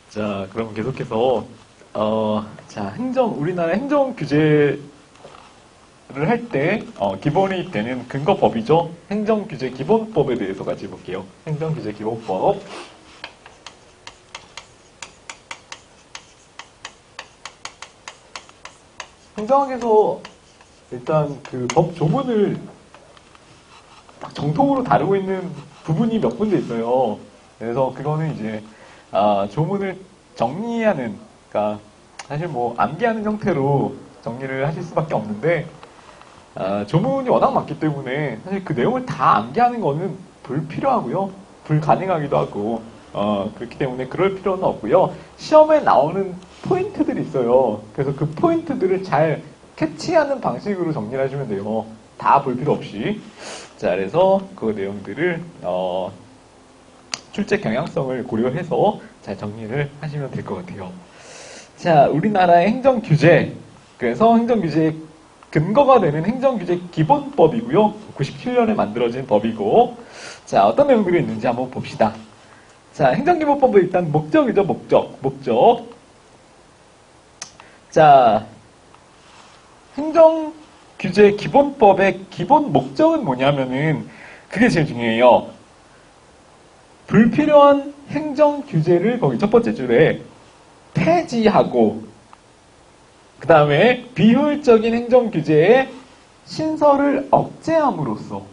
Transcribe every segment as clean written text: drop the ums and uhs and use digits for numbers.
자, 그럼 계속해서 자, 우리나라 행정 규제를 할 때 기본이 되는 근거법이죠. 행정규제 기본법에 대해서 같이 볼게요. 행정규제 기본법. 행정학에서 일단 그 법 조문을 딱 정통으로 다루고 있는 부분이 몇 군데 있어요. 그래서 그거는 이제 조문을 정리하는, 그러니까 사실 뭐 암기하는 형태로 정리를 하실 수밖에 없는데 조문이 워낙 많기 때문에 사실 그 내용을 다 암기하는 거는 불필요하고요, 불가능하기도 하고 그렇기 때문에 그럴 필요는 없고요. 시험에 나오는 포인트들이 있어요. 그래서 그 포인트들을 잘 캐치하는 방식으로 정리를 하시면 돼요. 다 볼 필요 없이. 자, 그래서 그 내용들을 출제 경향성을 고려해서 잘 정리를 하시면 될 것 같아요. 자, 우리나라의 행정규제. 그래서 행정규제의 근거가 되는 행정규제 기본법이고요. 97년에 만들어진 법이고. 자, 어떤 내용들이 있는지 한번 봅시다. 자, 행정기본법은 일단 목적이죠. 목적. 자, 행정규제 기본법의 기본 목적은 뭐냐면은 그게 제일 중요해요. 불필요한 행정규제를 거기 첫 번째 줄에 폐지하고, 그 다음에 비효율적인 행정규제의 신설을 억제함으로써.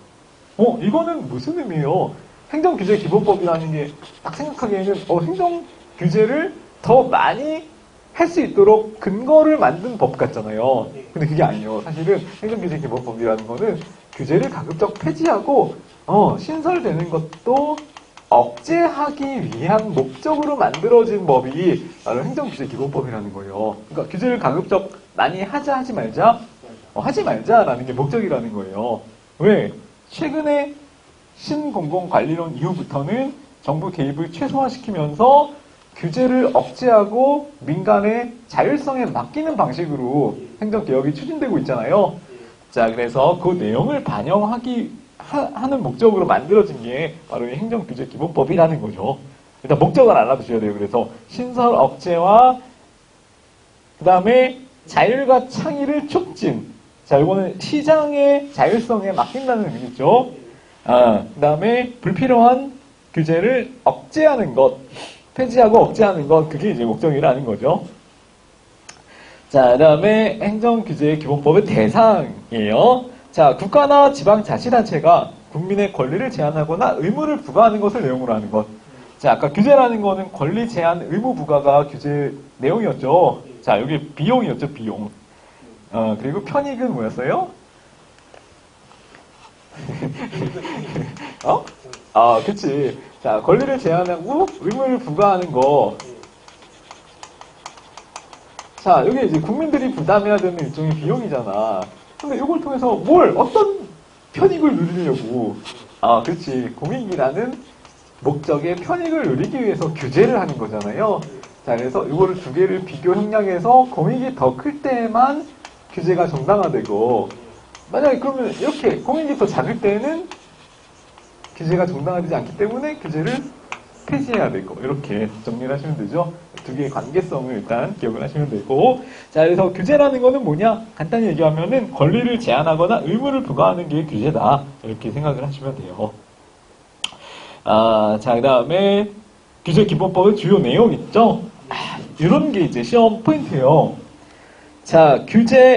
이거는 무슨 의미예요? 행정규제 기본법이라는 게 딱 생각하기에는 행정규제를 더 많이 할 수 있도록 근거를 만든 법 같잖아요. 근데 그게 아니에요. 사실은 행정규제 기본법이라는 거는 규제를 가급적 폐지하고 신설되는 것도 억제하기 위한 목적으로 만들어진 법이 바로 행정규제 기본법이라는 거예요. 그러니까 규제를 가급적 많이 하지 말자? 하지 말자라는 게 목적이라는 거예요. 왜? 최근에 신공공관리론 이후부터는 정부 개입을 최소화시키면서 규제를 억제하고 민간의 자율성에 맡기는 방식으로 행정개혁이 추진되고 있잖아요. 자, 그래서 그 내용을 하는 목적으로 만들어진 게 바로 이 행정규제 기본법이라는 거죠. 일단 목적을 알아두셔야 돼요. 그래서 신설 억제와 그 다음에 자율과 창의를 촉진. 자, 이거는 시장의 자율성에 맡긴다는 의미죠. 그 다음에 불필요한 규제를 억제하는 것, 폐지하고 억제하는 것, 그게 이제 목적이라는 거죠. 자, 그 다음에 행정규제 기본법의 대상이에요. 자, 국가나 지방자치단체가 국민의 권리를 제한하거나 의무를 부과하는 것을 내용으로 하는 것. 자, 아까 규제라는 거는 권리 제한 의무 부과가 규제 내용이었죠. 자, 여기 비용이었죠, 비용. 그리고 편익은 뭐였어요? 그치. 자, 권리를 제한하고 의무를 부과하는 거. 자, 여기 이제 국민들이 부담해야 되는 일종의 비용이잖아. 근데 이걸 통해서 어떤 편익을 누리려고. 그렇지. 공익이라는 목적의 편익을 누리기 위해서 규제를 하는 거잖아요. 자, 그래서 이거를 두 개를 비교 형량해서 공익이 더 클 때만 규제가 정당화되고, 만약에 그러면 이렇게 공익이 더 작을 때는 규제가 정당화되지 않기 때문에 규제를 폐지해야 되고, 이렇게 정리를 하시면 되죠. 두 개의 관계성을 일단 기억을 하시면 되고. 자, 그래서 규제라는 거는 뭐냐? 간단히 얘기하면은 권리를 제한하거나 의무를 부과하는 게 규제다. 이렇게 생각을 하시면 돼요. 자, 그 다음에 규제 기본법의 주요 내용 있죠? 이런 게 이제 시험 포인트예요. 자,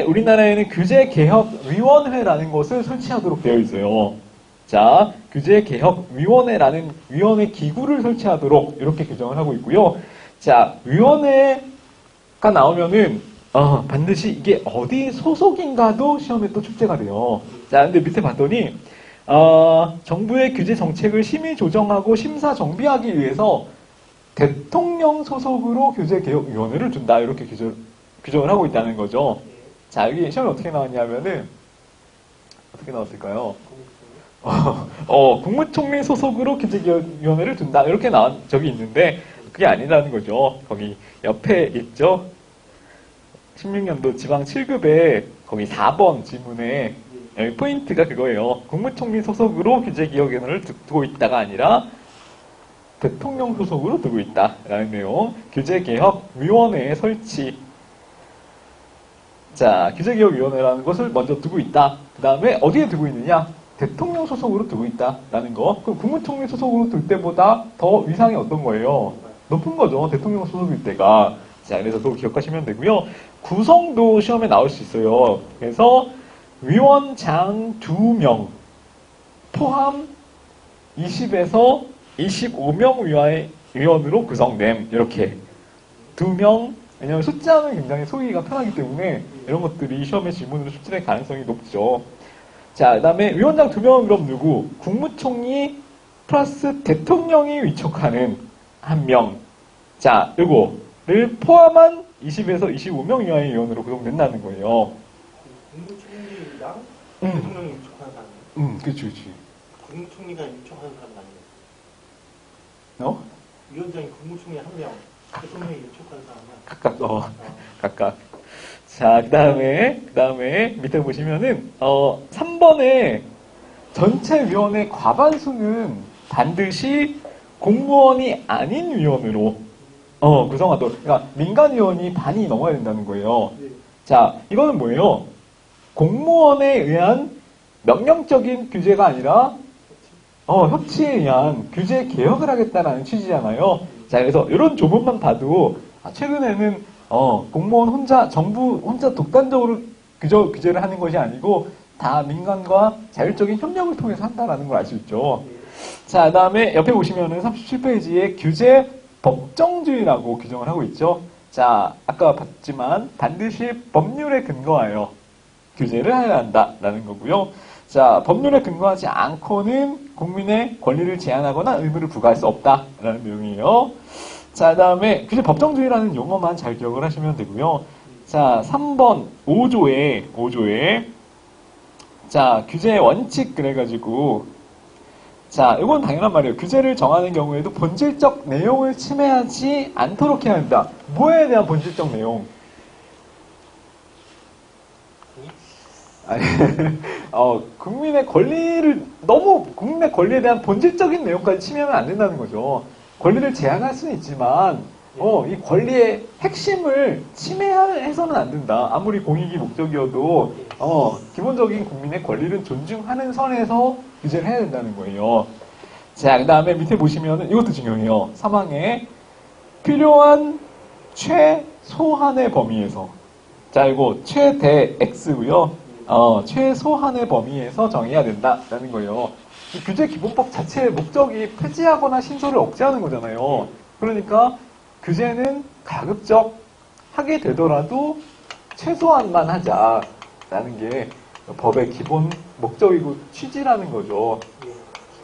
우리나라에는 규제개혁위원회라는 것을 설치하도록 되어 있어요. 자, 규제개혁위원회라는 위원회 기구를 설치하도록 이렇게 규정을 하고 있고요. 자, 위원회가 나오면은 반드시 이게 어디 소속인가도 시험에 또 축제가 돼요. 자, 근데 밑에 봤더니 정부의 규제 정책을 심의 조정하고 심사 정비하기 위해서 대통령 소속으로 규제개혁위원회를 둔다. 이렇게 규정을 하고 있다는 거죠. 자, 여기 시험에 어떻게 나왔냐면은 어떻게 나왔을까요? 국무총리 소속으로 규제개혁위원회를 둔다. 이렇게 나온 적이 있는데 그게 아니라는 거죠. 거기 옆에 있죠. 16년도 지방 7급에 거기 4번 지문에 여기 포인트가 그거예요. 국무총리 소속으로 규제개혁위원회를 두고 있다가 아니라 대통령 소속으로 두고 있다라는 내용. 규제개혁위원회 설치. 자, 규제개혁위원회라는 것을 먼저 두고 있다. 그 다음에 어디에 두고 있느냐? 대통령 소속으로 두고 있다라는 거. 그럼 국무총리 소속으로 둘 때보다 더 위상이 어떤 거예요? 높은 거죠. 대통령 소속일 때가. 자, 그래서 그거 기억하시면 되고요. 구성도 시험에 나올 수 있어요. 그래서 위원장 2명 포함 20에서 25명 위원으로 구성됨. 이렇게 2명. 왜냐하면 숫자는 굉장히 소개가 편하기 때문에 이런 것들이 시험의 질문으로 출제될 가능성이 높죠. 자, 그 다음에 위원장 2명은 그럼 누구? 국무총리 플러스 대통령이 위촉하는 1명. 자, 요거를 포함한 20에서 25명 이하의 위원으로 구성된다는 거예요. 국무총리랑 대통령이 위촉하는 사람. 그치. 국무총리가 위촉하는 사람 아니에요? 어? 위원장이 국무총리 1명, 대통령이 위촉하는 사람이야. 각각, 각각. 자, 그 다음에 밑에 보시면은, 3번에 전체 위원의 과반수는 반드시 공무원이 아닌 위원으로, 구성하도록. 그러니까 민간 위원이 반이 넘어야 된다는 거예요. 자, 이거는 뭐예요? 공무원에 의한 명령적인 규제가 아니라, 협치에 의한 규제 개혁을 하겠다라는 취지잖아요. 자, 그래서 이런 조문만 봐도, 최근에는 공무원 정부 혼자 독단적으로 규제를 하는 것이 아니고 다 민간과 자율적인 협력을 통해서 한다라는 걸 알 수 있죠. 자, 그 다음에 옆에 보시면은 37페이지에 규제 법정주의라고 규정을 하고 있죠. 자, 아까 봤지만 반드시 법률에 근거하여 규제를 해야 한다라는 거고요. 자, 법률에 근거하지 않고는 국민의 권리를 제한하거나 의무를 부과할 수 없다라는 내용이에요. 자, 그 다음에 규제 법정주의라는 용어만 잘 기억을 하시면 되고요. 자, 3번 5조에 자, 규제 원칙 그래가지고 자, 이건 당연한 말이에요. 규제를 정하는 경우에도 본질적 내용을 침해하지 않도록 해야 한다. 뭐에 대한 본질적 내용? 아니, 국민의 권리에 대한 본질적인 내용까지 침해하면 안 된다는 거죠. 권리를 제한할 수는 있지만, 이 권리의 핵심을 침해해서는 안 된다. 아무리 공익이 목적이어도, 기본적인 국민의 권리를 존중하는 선에서 규제를 해야 된다는 거예요. 자, 그 다음에 밑에 보시면은 이것도 중요해요. 3항에 필요한 최소한의 범위에서. 자, 이거 최대 X고요. 최소한의 범위에서 정해야 된다라는 거예요. 이 규제 기본법 자체의 목적이 폐지하거나 신설을 억제하는 거잖아요. 그러니까 규제는 가급적 하게 되더라도 최소한만 하자라는 게 법의 기본 목적이고 취지라는 거죠.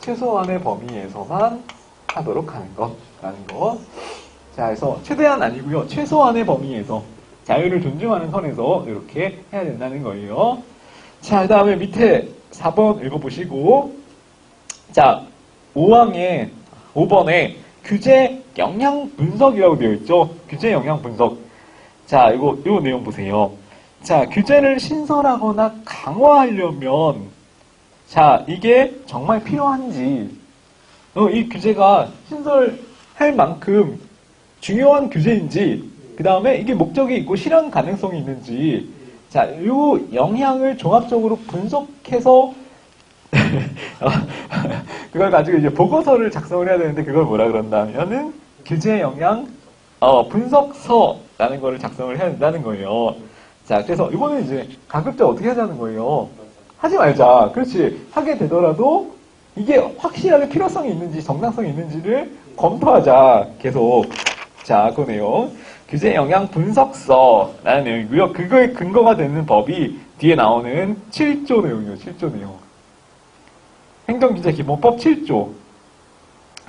최소한의 범위에서만 하도록 하는 것라는 거. 자, 그래서 최대한 아니고요. 최소한의 범위에서 자유를 존중하는 선에서 이렇게 해야 된다는 거예요. 자, 그 다음에 밑에 4번 읽어보시고 자, 5번에 규제 영향 분석이라고 되어 있죠. 규제 영향 분석. 자, 이거 내용 보세요. 자, 규제를 신설하거나 강화하려면, 자, 이게 정말 필요한지, 이 규제가 신설할 만큼 중요한 규제인지, 그 다음에 이게 목적이 있고 실현 가능성이 있는지, 자, 이 영향을 종합적으로 분석해서 그걸 가지고 이제 보고서를 작성을 해야 되는데 그걸 뭐라 그런다면은 규제 영향 분석서라는 거를 작성을 해야 된다는 거예요. 자, 그래서 이거는 이제 가급적 어떻게 하자는 거예요. 하지 말자. 그렇지. 하게 되더라도 이게 확실하게 필요성이 있는지 정당성이 있는지를 검토하자. 계속. 자, 그 내용. 규제 영향 분석서라는 내용이고요. 그거에 근거가 되는 법이 뒤에 나오는 7조 내용이에요. 7조 내용. 행정규제기본법 7조.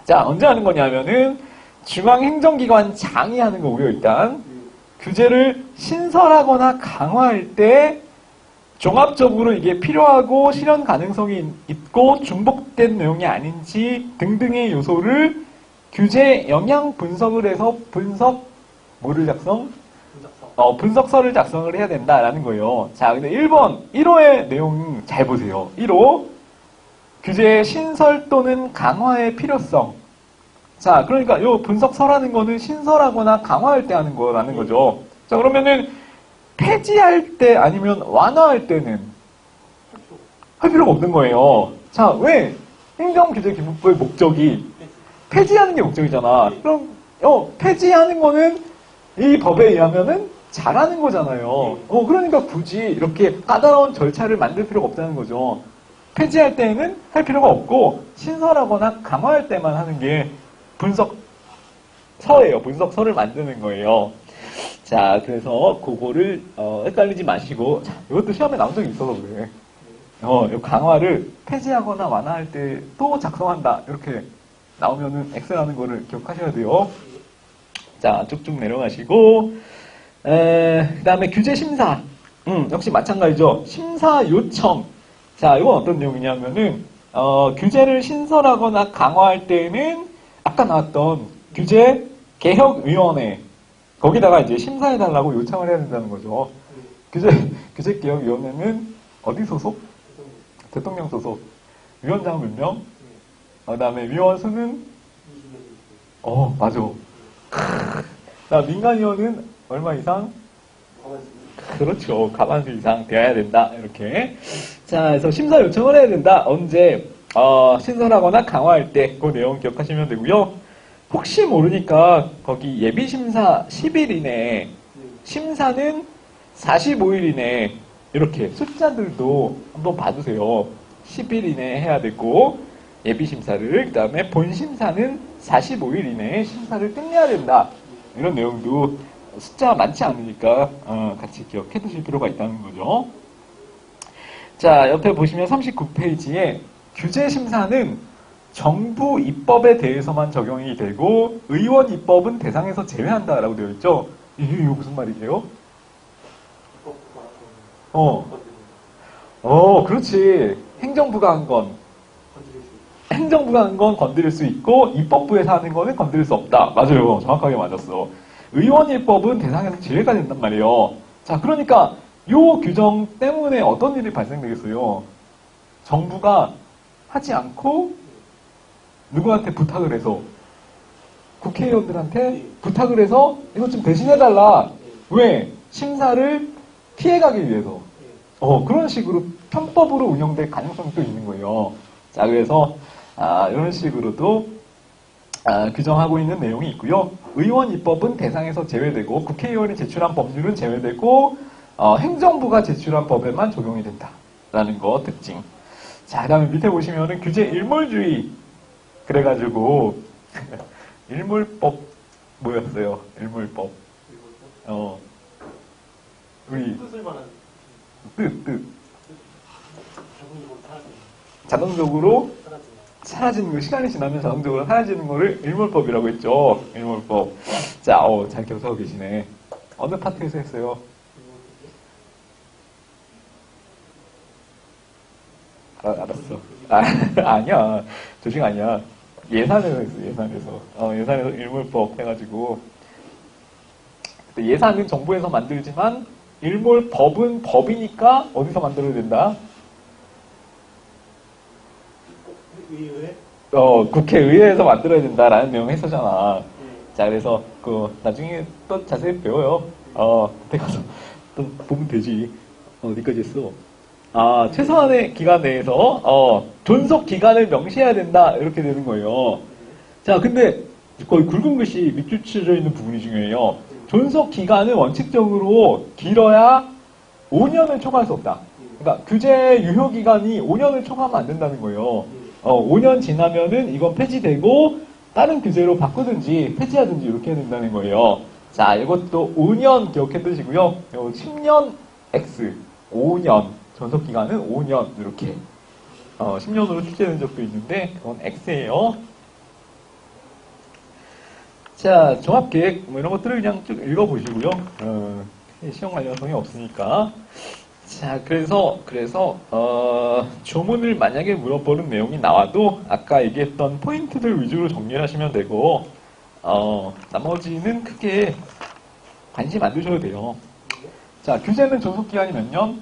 자, 언제 하는 거냐면은 중앙행정기관장이 하는 거고요. 일단 규제를 신설하거나 강화할 때 종합적으로 이게 필요하고 실현 가능성이 있고 중복된 내용이 아닌지 등등의 요소를 규제 영향 분석을 해서 뭐를 작성? 분석서를 작성을 해야 된다라는 거예요. 자, 근데 1호의 내용 잘 보세요. 1호 규제 신설 또는 강화의 필요성. 자, 그러니까 요 분석서라는 거는 신설하거나 강화할 때 하는 거라는 거죠. 자, 그러면은 폐지할 때 아니면 완화할 때는 할 필요가 없는 거예요. 자, 왜? 행정규제기본법의 목적이 폐지하는 게 목적이잖아. 그럼 폐지하는 거는 이 법에 의하면은 잘하는 거잖아요. 그러니까 굳이 이렇게 까다로운 절차를 만들 필요가 없다는 거죠. 폐지할 때는 할 필요가 없고 신설하거나 강화할 때만 하는 게 분석서예요. 분석서를 만드는 거예요. 자, 그래서 그거를 헷갈리지 마시고, 자, 이것도 시험에 나온 적이 있어서 그래. 이 강화를 폐지하거나 완화할 때 또 작성한다. 이렇게 나오면은 X라는 거를 기억하셔야 돼요. 자, 쭉쭉 내려가시고, 그 다음에 규제 심사. 역시 마찬가지죠. 심사 요청. 자, 이건 어떤 내용이냐면은, 규제를 신설하거나 강화할 때는 아까 나왔던 규제 개혁위원회. 거기다가 이제 심사해달라고 요청을 해야 된다는 거죠. 규제개혁위원회는 어디 소속? 대통령 소속. 위원장 몇 명? 그 다음에 위원 수는? 맞아. 나 민간위원은 얼마 이상? 그렇죠. 과반수 이상 되어야 된다. 이렇게. 자, 그래서 심사 요청을 해야 된다. 언제? 신설하거나 강화할 때 그 내용 기억하시면 되고요. 혹시 모르니까 거기 예비심사 10일 이내, 심사는 45일 이내 이렇게 숫자들도 한번 봐주세요. 10일 이내에 해야 되고 예비심사를, 그 다음에 본심사는 45일 이내에 심사를 끝내야 된다. 이런 내용도 숫자가 많지 않으니까 같이 기억해 두실 필요가 있다는 거죠. 자, 옆에 보시면 39페이지에 규제심사는 정부 입법에 대해서만 적용이 되고 의원 입법은 대상에서 제외한다라고 되어 있죠. 이게 무슨 말이에요? 그렇지. 행정부가 한 건 건드릴 수 있고 입법부에서 하는 거는 건드릴 수 없다. 맞아요. 정확하게 맞았어. 의원 입법은 대상에서 제외가 된단 말이에요. 자, 그러니까 요 규정 때문에 어떤 일이 발생되겠어요? 정부가 하지 않고 누구한테 부탁을 해서 국회의원들한테 부탁을 해서 이것 좀 대신해달라. 왜? 심사를 피해가기 위해서. 그런 식으로 편법으로 운영될 가능성이 또 있는 거예요. 자, 그래서 이런 식으로도 규정하고 있는 내용이 있고요. 의원 입법은 대상에서 제외되고 국회의원이 제출한 법률은 제외되고 행정부가 제출한 법에만 적용이 된다라는 거 특징. 자, 그 다음에 밑에 보시면은 규제 일몰주의. 그래가지고 일몰법 뭐였어요? 일몰법. 우리 뜻을 말하는 뜻. 자동적으로 자동적으로 사라지는 거, 시간이 지나면 자동적으로 사라지는 거를 일몰법이라고 했죠. 일몰법. 자, 잘 기억하고 계시네. 어느 파트에서 했어요? 알았어. 아니야. 조식 아니야. 예산에서 했어, 예산에서. 예산에서 일몰법 해가지고. 예산은 정부에서 만들지만, 일몰법은 법이니까 어디서 만들어야 된다? 의회? 국회의회에서 만들어야 된다라는 내용 했었잖아. 자, 그래서, 나중에 또 자세히 배워요. 그때 가서 또 보면 되지. 어디까지 했어? 최소한의 기간 내에서, 존속 기간을 명시해야 된다. 이렇게 되는 거예요. 자, 근데 거의 굵은 글씨 밑줄쳐져 있는 부분이 중요해요. 존속 기간은 원칙적으로 길어야 5년을 초과할 수 없다. 그러니까 규제 유효 기간이 5년을 초과하면 안 된다는 거예요. 5년 지나면은 이건 폐지되고 다른 규제로 바꾸든지 폐지하든지 이렇게 해야 된다는 거예요. 자, 이것도 5년 기억해 두시고요. 10년 X, 5년. 전속 기간은 5년 이렇게 10년으로 추진된 적도 있는데 그건 X예요. 자, 종합계획 뭐 이런 것들을 그냥 쭉 읽어보시고요. 시험 관련성이 없으니까. 자, 그래서 조문을 만약에 물어보는 내용이 나와도 아까 얘기했던 포인트들 위주로 정리를 하시면 되고 나머지는 크게 관심 안 두셔도 돼요. 자, 규제는 존속 기간이 몇 년?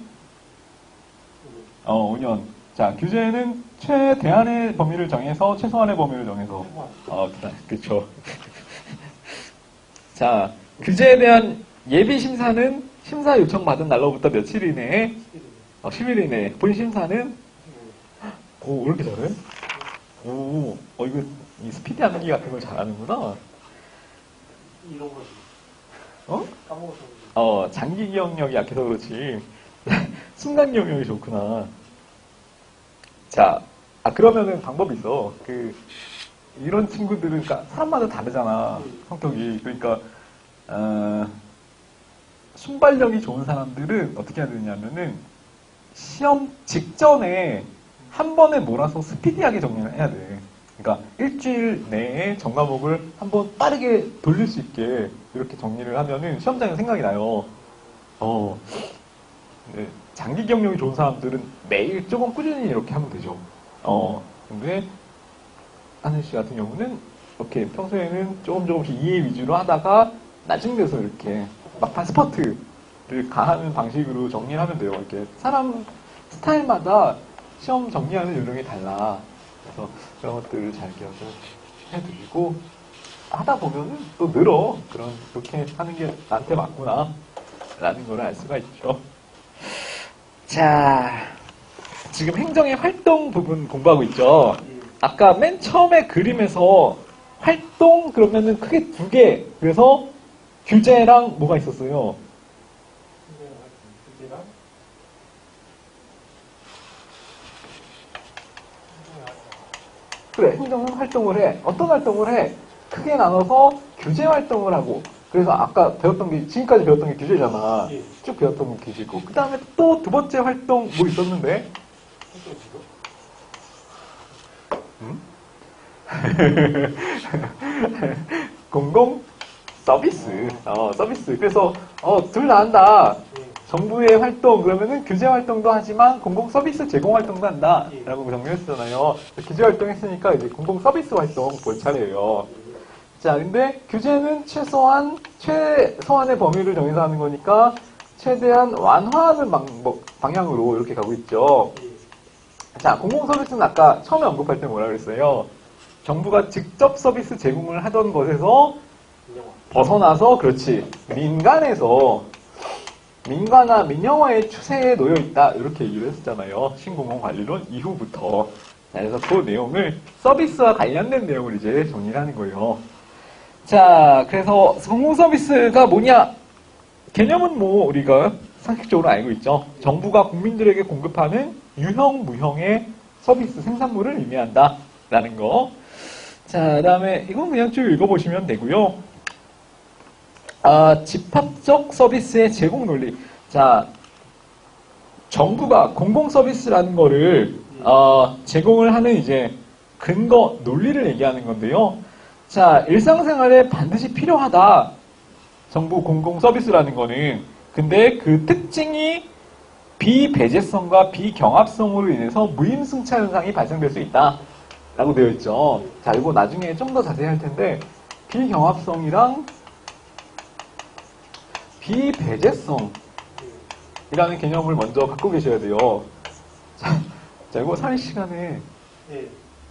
5년. 자, 규제는 최대한의 범위를 정해서 최소한의 범위를 정해서. 그쵸. 자, 규제에 대한 예비 심사는 심사 요청받은 날로부터 며칠 이내에 10일 이내에 본 심사는 오, 왜 이렇게 잘해? 오, 이거 이 스피디 암기 같은 걸 잘하는구나. 이런 거지. 어? 까먹어서. 장기 기억력이 약해서 그렇지. 순간 기억력이 좋구나. 자, 그러면은 방법이 있어. 이런 친구들은, 그러니까 사람마다 다르잖아. 성격이. 그러니까, 순발력이 좋은 사람들은 어떻게 해야 되냐면은, 시험 직전에 한 번에 몰아서 스피디하게 정리를 해야 돼. 그러니까 일주일 내에 정과목을 한번 빠르게 돌릴 수 있게 이렇게 정리를 하면은 시험장에 생각이 나요. 네, 장기 기억력이 좋은 사람들은 매일 조금 꾸준히 이렇게 하면 되죠. 근데 하늘 씨 같은 경우는 이렇게 평소에는 조금씩 이해 위주로 하다가 나중 돼서 이렇게 막판 스퍼트를 가하는 방식으로 정리를 하면 돼요. 이렇게 사람 스타일마다 시험 정리하는 요령이 달라. 그래서 그런 것들을 잘 기억을 해두시고 하다 보면은 또 늘어. 그렇게 하는 게 나한테 맞구나 라는 걸 알 수가 있죠. 자, 지금 행정의 활동 부분 공부하고 있죠. 아까 맨 처음에 그림에서 활동 그러면은 크게 두 개. 그래서 규제랑 뭐가 있었어요? 규제랑 그래, 행정은 활동을 해. 어떤 활동을 해? 크게 나눠서 규제 활동을 하고. 그래서 아까 배웠던 게, 지금까지 배웠던 게 규제잖아. 예. 쭉 배웠던 게 규제고. 그 다음에 또 두 번째 활동 뭐 있었는데? 공공 서비스. 서비스. 그래서, 둘 다 한다. 정부의 활동, 그러면은 규제 활동도 하지만 공공 서비스 제공 활동도 한다. 라고 정리했잖아요. 규제 활동 했으니까 이제 공공 서비스 활동 볼 차례예요. 자, 근데 규제는 최소한의 범위를 정해서 하는 거니까 최대한 완화하는 방향으로 이렇게 가고 있죠. 자, 공공 서비스는 아까 처음에 언급할 때 뭐라 그랬어요? 정부가 직접 서비스 제공을 하던 것에서 벗어나서, 그렇지, 민간화, 민영화의 추세에 놓여 있다. 이렇게 얘기를 했었잖아요. 신공공관리론 이후부터. 자, 그래서 그 내용을 서비스와 관련된 내용을 이제 정리를 하는 거예요. 자, 그래서 공공 서비스가 뭐냐? 개념은 뭐 우리가 상식적으로 알고 있죠. 정부가 국민들에게 공급하는 유형, 무형의 서비스 생산물을 의미한다. 라는 거. 자, 그 다음에 이건 그냥 쭉 읽어보시면 되고요. 집합적 서비스의 제공 논리. 자, 정부가 공공 서비스라는 거를 제공을 하는 이제 근거 논리를 얘기하는 건데요. 자, 일상생활에 반드시 필요하다. 정부 공공 서비스라는 거는. 근데 그 특징이 비배제성과 비경합성으로 인해서 무임승차 현상이 발생될 수 있다. 라고 되어 있죠. 자, 이거 나중에 좀 더 자세히 할 텐데 비경합성이랑 비배제성이라는 개념을 먼저 갖고 계셔야 돼요. 자, 이거 사회 시간에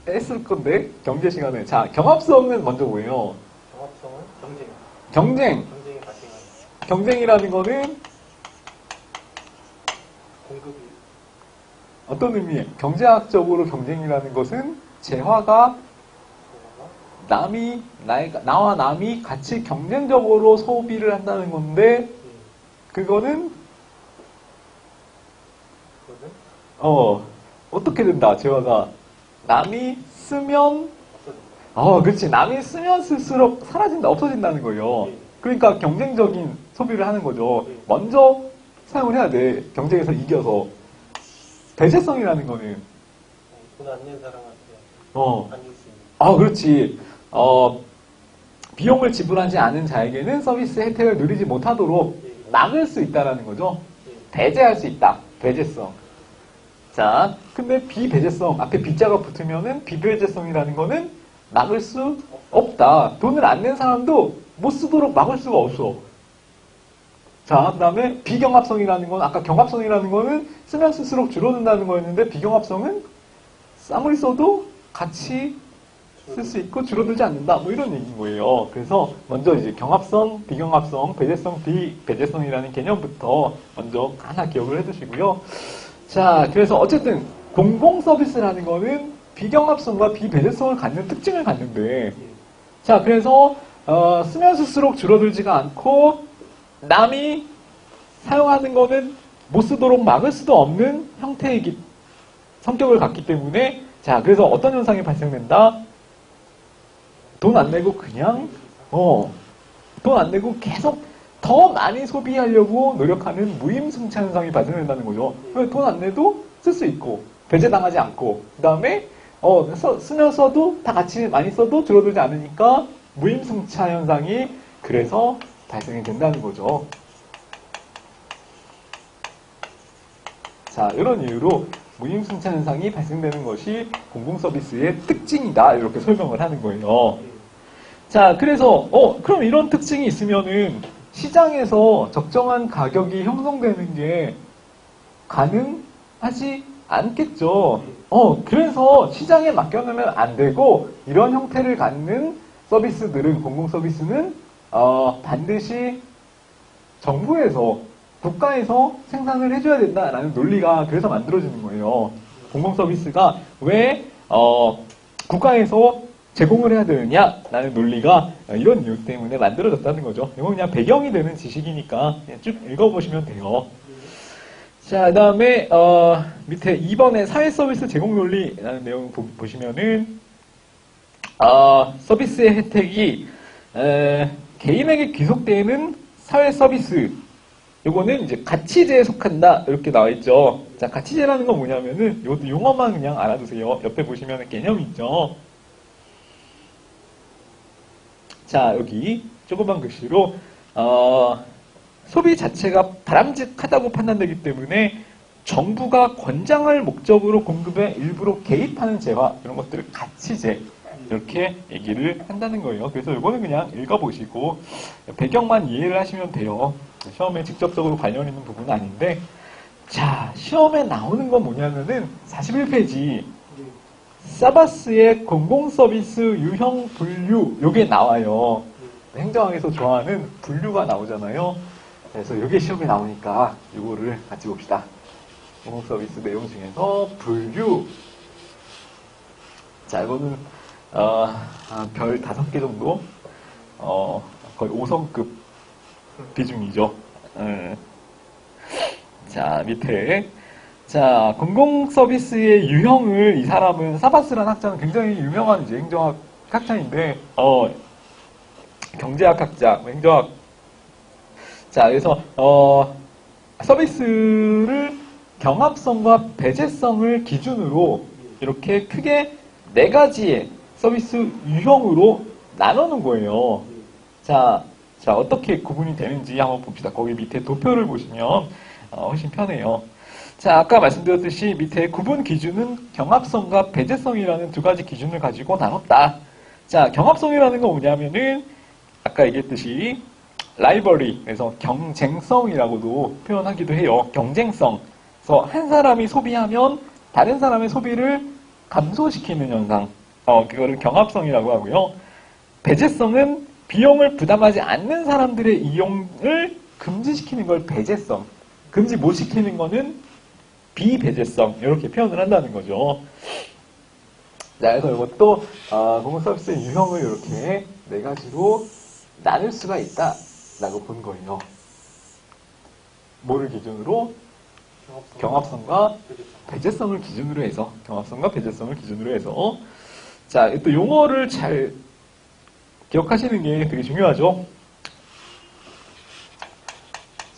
했을 건데, 경제 시간에. 자, 경합성은 먼저 뭐예요? 경합성은 경쟁. 경쟁이 발생하는 경쟁이라는 거는 공급이 어떤 의미예요? 경제학적으로 경쟁이라는 것은 재화가 나와 남이 같이 경쟁적으로 소비를 한다는 건데, 그거는 어떻게 된다, 재화가. 남이 쓰면, 그렇지. 남이 쓰면 쓸수록 사라진다, 없어진다는 거예요. 그러니까 경쟁적인 소비를 하는 거죠. 먼저 사용을 해야 돼. 경쟁에서 이겨서. 배제성이라는 거는. 돈 안 낸 사람한테 안 줄 수 있는. 그렇지. 비용을 지불하지 않은 자에게는 서비스 혜택을 누리지 못하도록 막을 수 있다는 거죠. 배제할 수 있다. 배제성. 자, 근데 비배제성, 앞에 비자가 붙으면은 비배제성이라는 거는 막을 수 없다. 돈을 안 낸 사람도 못 쓰도록 막을 수가 없어. 자, 그 다음에 비경합성이라는 건, 아까 경합성이라는 거는 쓰면 쓸수록 줄어든다는 거였는데, 비경합성은 쌈을 써도 같이 쓸 수 있고 줄어들지 않는다. 뭐 이런 얘기인 거예요. 그래서 먼저 이제 경합성, 비경합성, 배제성, 비배제성이라는 개념부터 먼저 하나 기억을 해두시고요. 자, 그래서 어쨌든 공공 서비스라는 거는 비경합성과 비배제성을 갖는 특징을 갖는데, 자, 그래서 쓰면 쓸수록 줄어들지가 않고 남이 사용하는 거는 못 쓰도록 막을 수도 없는 형태이기 성격을 갖기 때문에, 자, 그래서 어떤 현상이 발생된다? 돈 안 내고 그냥 돈 안 내고 계속 더 많이 소비하려고 노력하는 무임승차 현상이 발생된다는 거죠. 돈 안 내도 쓸 수 있고 배제당하지 않고, 그 다음에 쓰면 써도 다 같이 많이 써도 줄어들지 않으니까 무임승차 현상이 그래서 발생이 된다는 거죠. 자, 이런 이유로 무임승차 현상이 발생되는 것이 공공서비스의 특징이다, 이렇게 설명을 하는 거예요. 자, 그래서 그럼 이런 특징이 있으면은 시장에서 적정한 가격이 형성되는 게 가능하지 않겠죠. 그래서 시장에 맡겨놓으면 안 되고, 이런 형태를 갖는 서비스들은, 공공서비스는 반드시 정부에서, 국가에서 생산을 해줘야 된다라는 논리가 그래서 만들어지는 거예요. 공공서비스가 왜 국가에서 제공을 해야 되느냐라는 논리가 이런 이유 때문에 만들어졌다는 거죠. 이건 그냥 배경이 되는 지식이니까 그냥 쭉 읽어보시면 돼요. 자, 그 다음에 밑에 2번에 사회서비스 제공 논리라는 내용 보시면은 서비스의 혜택이 개인에게 귀속되는 사회서비스, 요거는 이제 가치제에 속한다, 이렇게 나와 있죠. 자, 가치제라는 건 뭐냐면은 이것도 용어만 그냥 알아두세요. 옆에 보시면 개념이 있죠. 자, 여기 조그만 글씨로 소비 자체가 바람직하다고 판단되기 때문에 정부가 권장할 목적으로 공급에 일부러 개입하는 재화, 이런 것들을 가치제, 이렇게 얘기를 한다는 거예요. 그래서 이거는 그냥 읽어보시고 배경만 이해를 하시면 돼요. 시험에 직접적으로 관련 있는 부분은 아닌데, 자, 시험에 나오는 건 뭐냐면은 41페이지 사바스의 공공서비스 유형 분류, 요게 나와요. 행정학에서 좋아하는 분류가 나오잖아요. 그래서 요게 시험에 나오니까 요거를 같이 봅시다. 공공서비스 내용 중에서 분류. 자, 이거는 별 5개 정도 거의 5성급 비중이죠. 자, 밑에 자, 공공서비스의 유형을, 이 사람은 사바스라는 학자는 굉장히 유명한 이제 행정학 학자인데, 경제학 학자, 행정학. 자, 그래서 서비스를 경합성과 배제성을 기준으로 이렇게 크게 4가지의 서비스 유형으로 나누는 거예요. 자, 어떻게 구분이 되는지 한번 봅시다. 거기 밑에 도표를 보시면 훨씬 편해요. 자, 아까 말씀드렸듯이 밑에 구분 기준은 경합성과 배제성이라는 2가지 기준을 가지고 나눴다. 자, 경합성이라는 건 뭐냐면은 아까 얘기했듯이 라이벌리, 그래서 경쟁성이라고도 표현하기도 해요. 경쟁성. 그래서 한 사람이 소비하면 다른 사람의 소비를 감소시키는 현상. 그거를 경합성이라고 하고요. 배제성은 비용을 부담하지 않는 사람들의 이용을 금지시키는 걸 배제성. 금지 못 시키는 거는 비배제성, 이렇게 표현을 한다는 거죠. 자, 그래서 이것도 공공서비스의 유형을 이렇게 4가지로 나눌 수가 있다라고 본 거예요. 뭐를 기준으로? 경합성과 배제성을 기준으로 해서, 경합성과 배제성을 기준으로 해서. 자, 또 용어를 잘 기억하시는 게 되게 중요하죠.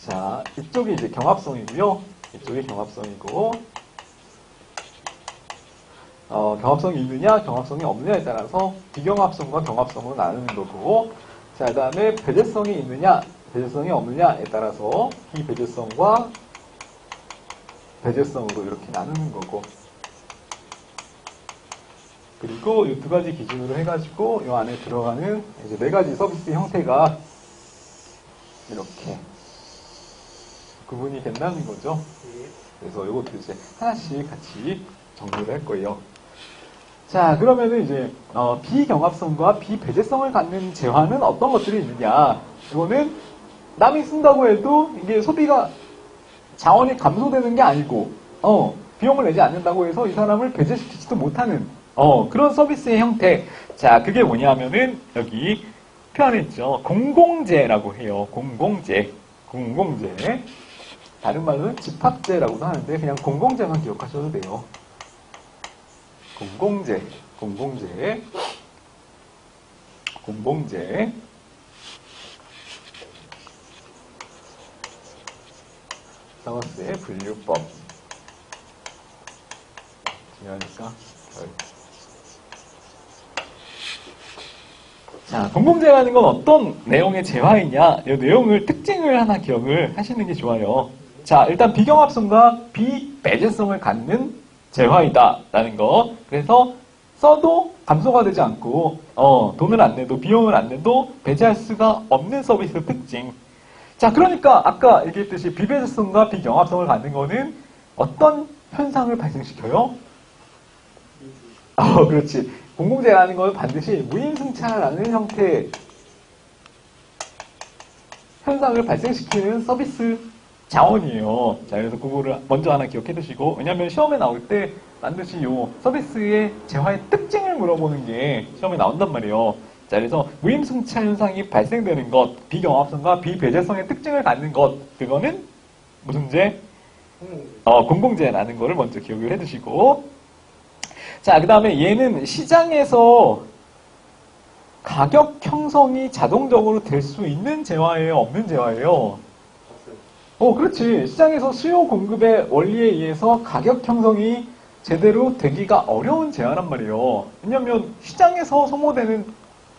자, 이쪽이 이제 경합성이고요. 이쪽이 경합성이고, 경합성이 있느냐, 경합성이 없느냐에 따라서 비경합성과 경합성으로 나누는 거고, 자, 그 다음에 배제성이 있느냐, 배제성이 없느냐에 따라서 비배제성과 배제성으로 이렇게 나누는 거고, 그리고 이 2가지 기준으로 해가지고 이 안에 들어가는 이제 4가지 서비스 형태가 이렇게 구분이 된다는 거죠. 그래서 이것도 이제 하나씩 같이 정리를 할 거예요. 자, 그러면은 이제 비경합성과 비배제성을 갖는 재화는 어떤 것들이 있느냐? 이거는 남이 쓴다고 해도 이게 소비가 자원이 감소되는 게 아니고 비용을 내지 않는다고 해서 이 사람을 배제시키지도 못하는 그런 서비스의 형태. 자, 그게 뭐냐면은 여기 표현에 있죠. 공공재라고 해요. 공공재. 다른 말로는 집합재라고도 하는데 그냥 공공재만 기억하셔도 돼요. 공공재. 사머스의 분류법. 중요하니까. 자, 공공재라는 건 어떤 내용의 재화이냐? 이 내용을, 특징을 하나 기억을 하시는 게 좋아요. 자, 일단 비경합성과 비배제성을 갖는 재화이다. 라는 거. 그래서 써도 감소가 되지 않고, 돈을 안 내도, 비용을 안 내도 배제할 수가 없는 서비스 특징. 자, 그러니까 아까 얘기했듯이 비배제성과 비경합성을 갖는 거는 어떤 현상을 발생시켜요? 그렇지. 공공재라는 건 반드시 무임승차라는 형태의 현상을 발생시키는 서비스 자원이에요. 자, 그래서 그거를 먼저 하나 기억해 두시고, 왜냐면 시험에 나올 때 반드시 요 서비스의 재화의 특징을 물어보는 게 시험에 나온단 말이에요. 자, 그래서 무임승차 현상이 발생되는 것, 비경합성과 비배제성의 특징을 갖는 것, 그거는 무슨 재? 공공재라는 거를 먼저 기억을 해 두시고, 자, 그 다음에 얘는 시장에서 가격 형성이 자동적으로 될 수 있는 재화예요? 없는 재화예요? 그렇지. 시장에서 수요 공급의 원리에 의해서 가격 형성이 제대로 되기가 어려운 재화란 말이에요. 왜냐면 시장에서 소모되는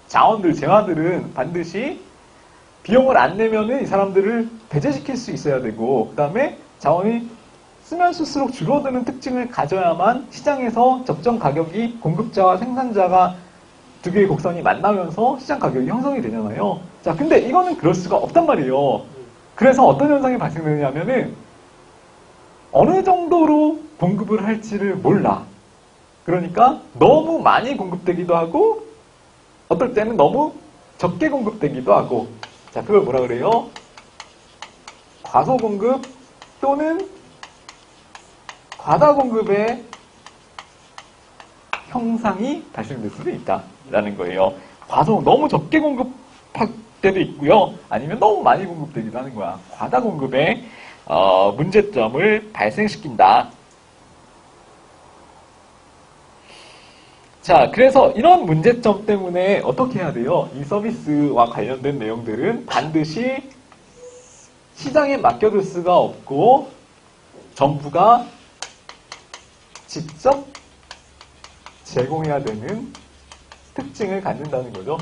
자원들, 재화들은 반드시 비용을 안 내면은 이 사람들을 배제시킬 수 있어야 되고, 그 다음에 자원이 쓰면 쓸수록 줄어드는 특징을 가져야만 시장에서 적정 가격이 공급자와 생산자가 두 개의 곡선이 만나면서 시장 가격이 형성이 되잖아요. 자, 근데 이거는 그럴 수가 없단 말이에요. 그래서 어떤 현상이 발생되냐면은 어느 정도로 공급을 할지를 몰라. 그러니까 너무 많이 공급되기도 하고 어떨 때는 너무 적게 공급되기도 하고. 자, 그걸 뭐라 그래요? 과소공급 또는 과다 공급의 형상이 발생될 수도 있다라는 거예요. 너무 적게 공급할 때도 있고요. 아니면 너무 많이 공급되기도 하는 거야. 과다 공급의 문제점을 발생시킨다. 자, 그래서 이런 문제점 때문에 어떻게 해야 돼요? 이 서비스와 관련된 내용들은 반드시 시장에 맡겨둘 수가 없고 정부가 직접 제공해야 되는 특징을 갖는다는 거죠.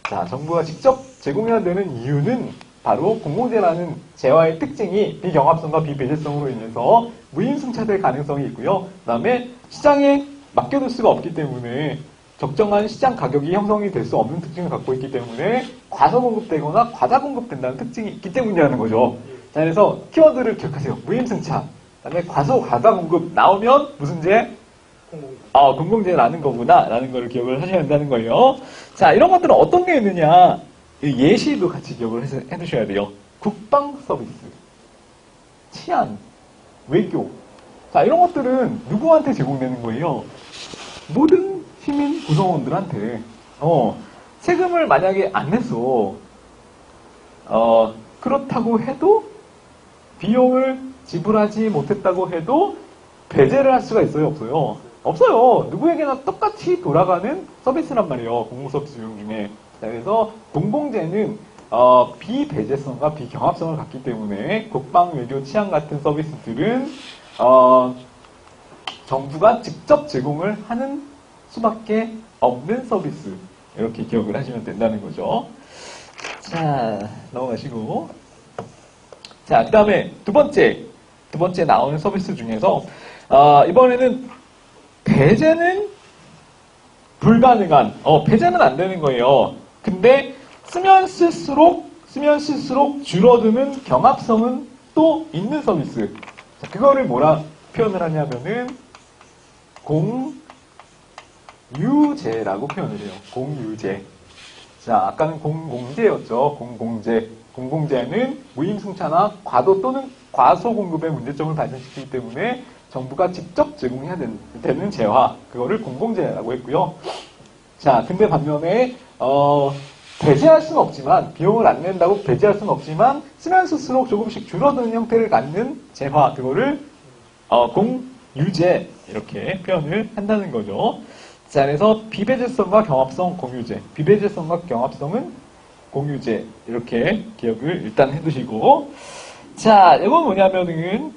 자, 정부가 직접 제공해야 되는 이유는 바로 공공재라는 재화의 특징이 비경합성과 비배제성으로 인해서 무임승차될 가능성이 있고요. 그 다음에 시장에 맡겨둘 수가 없기 때문에 적정한 시장 가격이 형성이 될 수 없는 특징을 갖고 있기 때문에 과소공급되거나 과다공급된다는 특징이 있기 때문이라는 거죠. 자, 그래서 키워드를 기억하세요. 무임승차. 그다음에 과다공급 나오면 무슨 재? 공공재라는 거구나 라는 걸 기억을 하셔야 한다는 거예요. 자, 이런 것들은 어떤 게 있느냐, 예시도 같이 기억을 해두셔야 돼요. 국방 서비스, 치안, 외교. 자, 이런 것들은 누구한테 제공되는 거예요? 모든 시민 구성원들한테. 세금을 만약에 안 냈어. 그렇다고 해도 비용을 지불하지 못했다고 해도 배제를 할 수가 있어요? 없어요? 없어요. 누구에게나 똑같이 돌아가는 서비스란 말이에요. 공공서비스 중에. 자, 그래서 공공재는 비배제성과 비경합성을 갖기 때문에 국방, 외교, 치안 같은 서비스들은 정부가 직접 제공을 하는 수밖에 없는 서비스. 이렇게 기억을 하시면 된다는 거죠. 자, 넘어가시고. 자, 그 다음에 두 번째 나오는 서비스 중에서 이번에는 배제는 불가능한, 배제는 안 되는 거예요. 근데 쓰면 쓸수록 줄어드는 경합성은 또 있는 서비스. 자, 그거를 뭐라 표현을 하냐면은 공유제라고 표현을 해요. 공유제. 자, 아까는 공공재였죠. 공공재. 공공재는 무임승차나 과도 또는 과소 공급의 문제점을 발생시키기 때문에 정부가 직접 제공해야 되는 재화, 그거를 공공재라고 했고요. 자, 근데 반면에 배제할 수는 없지만, 비용을 안 낸다고 배제할 수는 없지만 쓰면 쓸수록 조금씩 줄어드는 형태를 갖는 재화, 그거를 공유재 이렇게 표현을 한다는 거죠. 자, 그래서 비배제성과 경합성 공유제, 비배제성과 경합성은 공유제 이렇게 기억을 일단 해두시고, 자, 이건 뭐냐면은,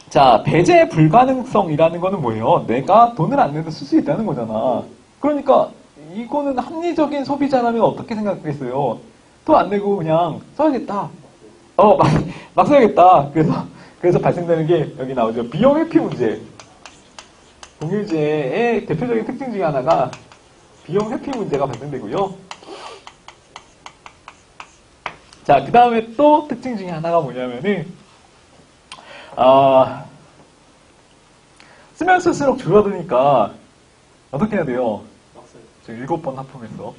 자, 배제 불가능성이라는 거는 뭐예요? 내가 돈을 안 내도 쓸 수 있다는 거잖아. 그러니까 이거는 합리적인 소비자라면 어떻게 생각하겠어요? 돈 안 내고 그냥 써야겠다. 막 써야겠다. 그래서 발생되는 게 여기 나오죠. 비용 회피 문제. 공유제의 대표적인 특징 중에 하나가 비용 회피 문제가 발생되고요. 자, 그 다음에 또 특징 중에 하나가 뭐냐면은, 쓰면 쓸수록 줄어드니까 어떻게 해야 돼요? 지금 7번 하품했어.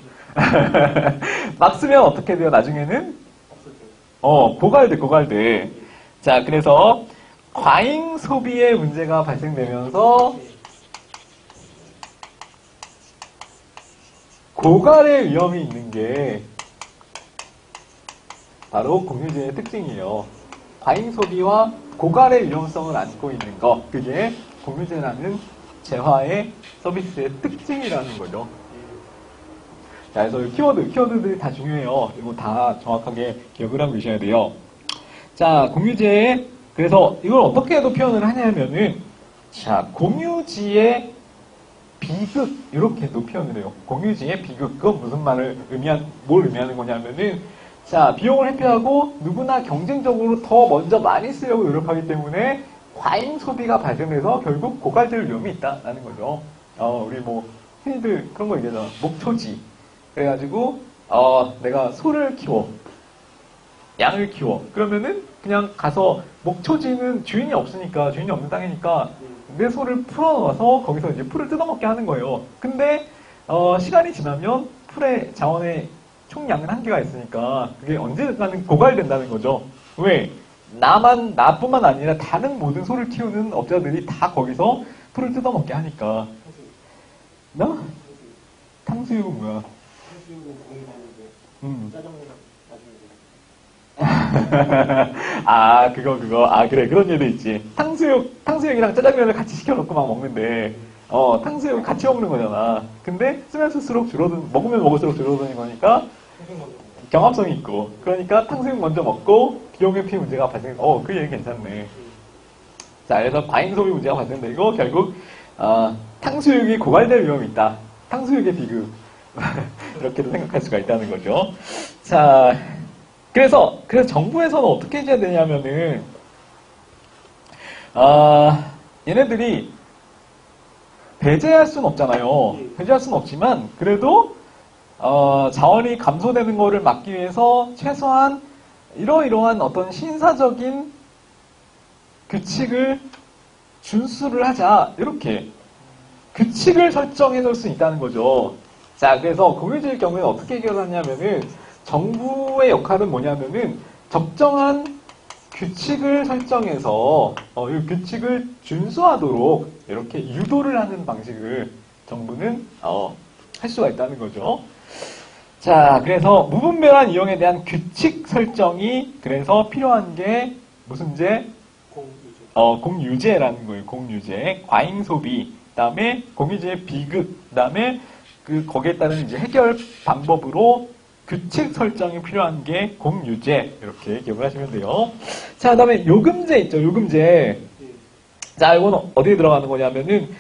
막 쓰면 어떻게 돼요? 나중에는? 고갈돼. 자, 그래서 과잉 소비의 문제가 발생되면서 고갈의 위험이 있는 게 바로 공유제의 특징이에요. 과잉 소비와 고갈의 위험성을 안고 있는 것, 그게 공유제라는 재화의 서비스의 특징이라는 거죠. 자, 그래서 키워드들이 다 중요해요. 이거 다 정확하게 기억을 하고 계셔야 돼요. 자, 공유제, 그래서 이걸 어떻게도 표현을 하냐면은, 자, 공유지의 비극, 이렇게도 표현을 해요. 공유지의 비극, 그건 뭘 의미하는 거냐면은, 자, 비용을 회피하고 누구나 경쟁적으로 더 먼저 많이 쓰려고 노력하기 때문에 과잉 소비가 발생해서 결국 고갈될 위험이 있다라는 거죠. 우리 흔히들 그런 거 얘기하잖아. 목초지. 그래가지고, 내가 소를 키워. 양을 키워. 그러면은 그냥 가서 목초지는 주인이 없으니까, 주인이 없는 땅이니까 내 소를 풀어넣어서 거기서 이제 풀을 뜯어먹게 하는 거예요. 근데, 시간이 지나면 풀의 자원의 총량은 한계가 있으니까 그게 언젠가는 고갈된다는 거죠. 왜? 나뿐만 아니라 다른 모든 소를 키우는 업자들이 다 거기서 풀을 뜯어먹게 하니까. 나? 탕수육은 뭐야? 탕수육은 공유하는데 짜장면 나중에 그거. 그래. 그런 예도 있지. 탕수육이랑 짜장면을 같이 시켜놓고 막 먹는데, 탕수육 같이 먹는 거잖아. 근데 쓰면 쓸수록 먹으면 먹을수록 줄어드는 거니까, 경합성이 있고. 그러니까 탕수육 먼저 먹고, 비용 회피 문제가 그 얘기 괜찮네. 자, 그래서 과잉 소비 문제가 발생되고, 결국, 탕수육이 고갈될 위험이 있다. 탕수육의 비극. 이렇게도 생각할 수가 있다는 거죠. 자, 그래서 정부에서는 어떻게 해야 되냐면은, 얘네들이 배제할 수는 없잖아요. 배제할 수는 없지만, 그래도, 자원이 감소되는 거를 막기 위해서 최소한 이러이러한 어떤 신사적인 규칙을 준수를 하자. 이렇게. 규칙을 설정해 놓을 수 있다는 거죠. 자, 그래서 공유제의 경우에는 어떻게 해결하냐면은, 정부의 역할은 뭐냐면은, 적정한 규칙을 설정해서, 이 규칙을 준수하도록 이렇게 유도를 하는 방식을 정부는, 할 수가 있다는 거죠. 자, 그래서 무분별한 이용에 대한 규칙 설정이 그래서 필요한 게 무슨 제? 공유제라는 거예요. 공유제. 과잉 소비. 그다음에 공유제의 비극. 그다음에 거기에 따른 이제 해결 방법으로 규칙 설정이 필요한 게 공유제. 이렇게 기억을 하시면 돼요. 자, 그다음에 요금제 있죠. 요금제. 자, 이건 어디에 들어가는 거냐면은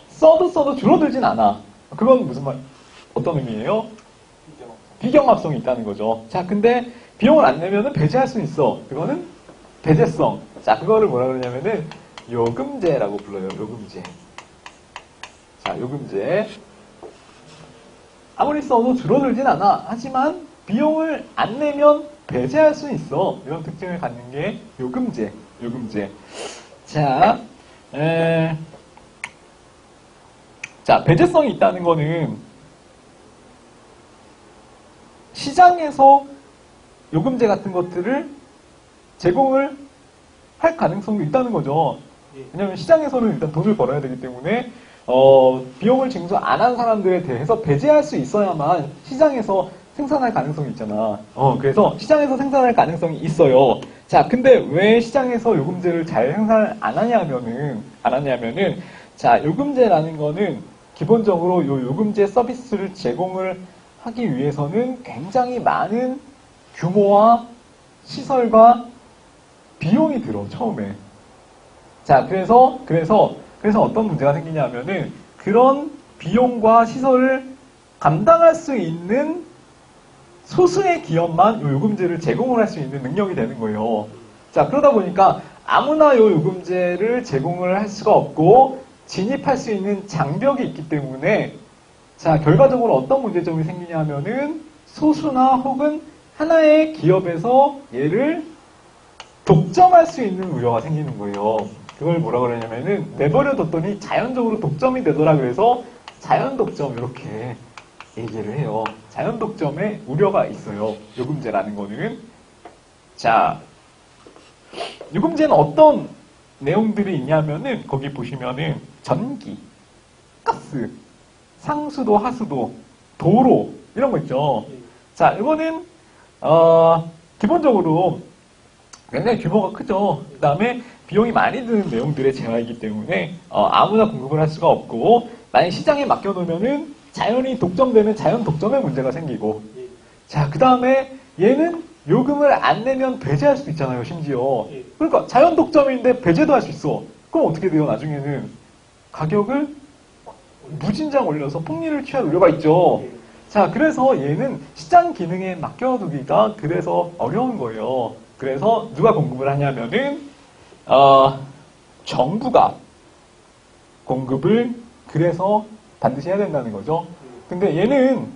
써도 줄어들진 않아. 그건 무슨 어떤 의미예요? 비경합성이 있다는 거죠. 자, 근데 비용을 안 내면은 배제할 수 있어. 그거는 배제성. 자, 그거를 뭐라 그러냐면은 요금제라고 불러요. 요금제. 자, 요금제. 아무리 써도 줄어들진 않아. 하지만 비용을 안 내면 배제할 수 있어. 이런 특징을 갖는 게 요금제. 요금제. 자, 자, 배제성이 있다는 거는 시장에서 요금제 같은 것들을 제공을 할 가능성도 있다는 거죠. 예. 왜냐하면 시장에서는 일단 돈을 벌어야 되기 때문에 비용을 징수 안 한 사람들에 대해서 배제할 수 있어야만 시장에서 생산할 가능성이 있잖아. 그래서 시장에서 생산할 가능성이 있어요. 자, 근데 왜 시장에서 요금제를 잘 생산을 안 하냐면은, 자, 요금제라는 거는 기본적으로 요 요금제 서비스를 제공을 하기 위해서는 굉장히 많은 규모와 시설과 비용이 들어, 처음에. 자, 그래서 어떤 문제가 생기냐면은 그런 비용과 시설을 감당할 수 있는 소수의 기업만 요 요금제를 제공을 할 수 있는 능력이 되는 거예요. 자, 그러다 보니까 아무나 요 요금제를 제공을 할 수가 없고 진입할 수 있는 장벽이 있기 때문에 자, 결과적으로 어떤 문제점이 생기냐면은 소수나 혹은 하나의 기업에서 얘를 독점할 수 있는 우려가 생기는 거예요. 그걸 뭐라 그러냐면은 내버려 뒀더니 자연적으로 독점이 되더라 그래서 자연 독점 이렇게 얘기를 해요. 자연 독점의 우려가 있어요. 요금제라는 거는. 자, 요금제는 어떤 내용들이 있냐면은 거기 보시면은 전기, 가스, 상수도, 하수도, 도로 이런 거 있죠. 자, 이거는 기본적으로 굉장히 규모가 크죠. 그 다음에 비용이 많이 드는 내용들의 재화이기 때문에 아무나 공급을 할 수가 없고 만약 시장에 맡겨놓으면은 자연이 독점되는 자연 독점의 문제가 생기고 자, 그 다음에 얘는 요금을 안 내면 배제할 수도 있잖아요, 심지어. 그러니까 자연 독점인데 배제도 할 수 있어. 그럼 어떻게 돼요, 나중에는? 가격을 무진장 올려서 폭리를 취할 우려가 있죠. 자, 그래서 얘는 시장 기능에 맡겨두기가 그래서 어려운 거예요. 그래서 누가 공급을 하냐면은 정부가 공급을 그래서 반드시 해야 된다는 거죠. 근데 얘는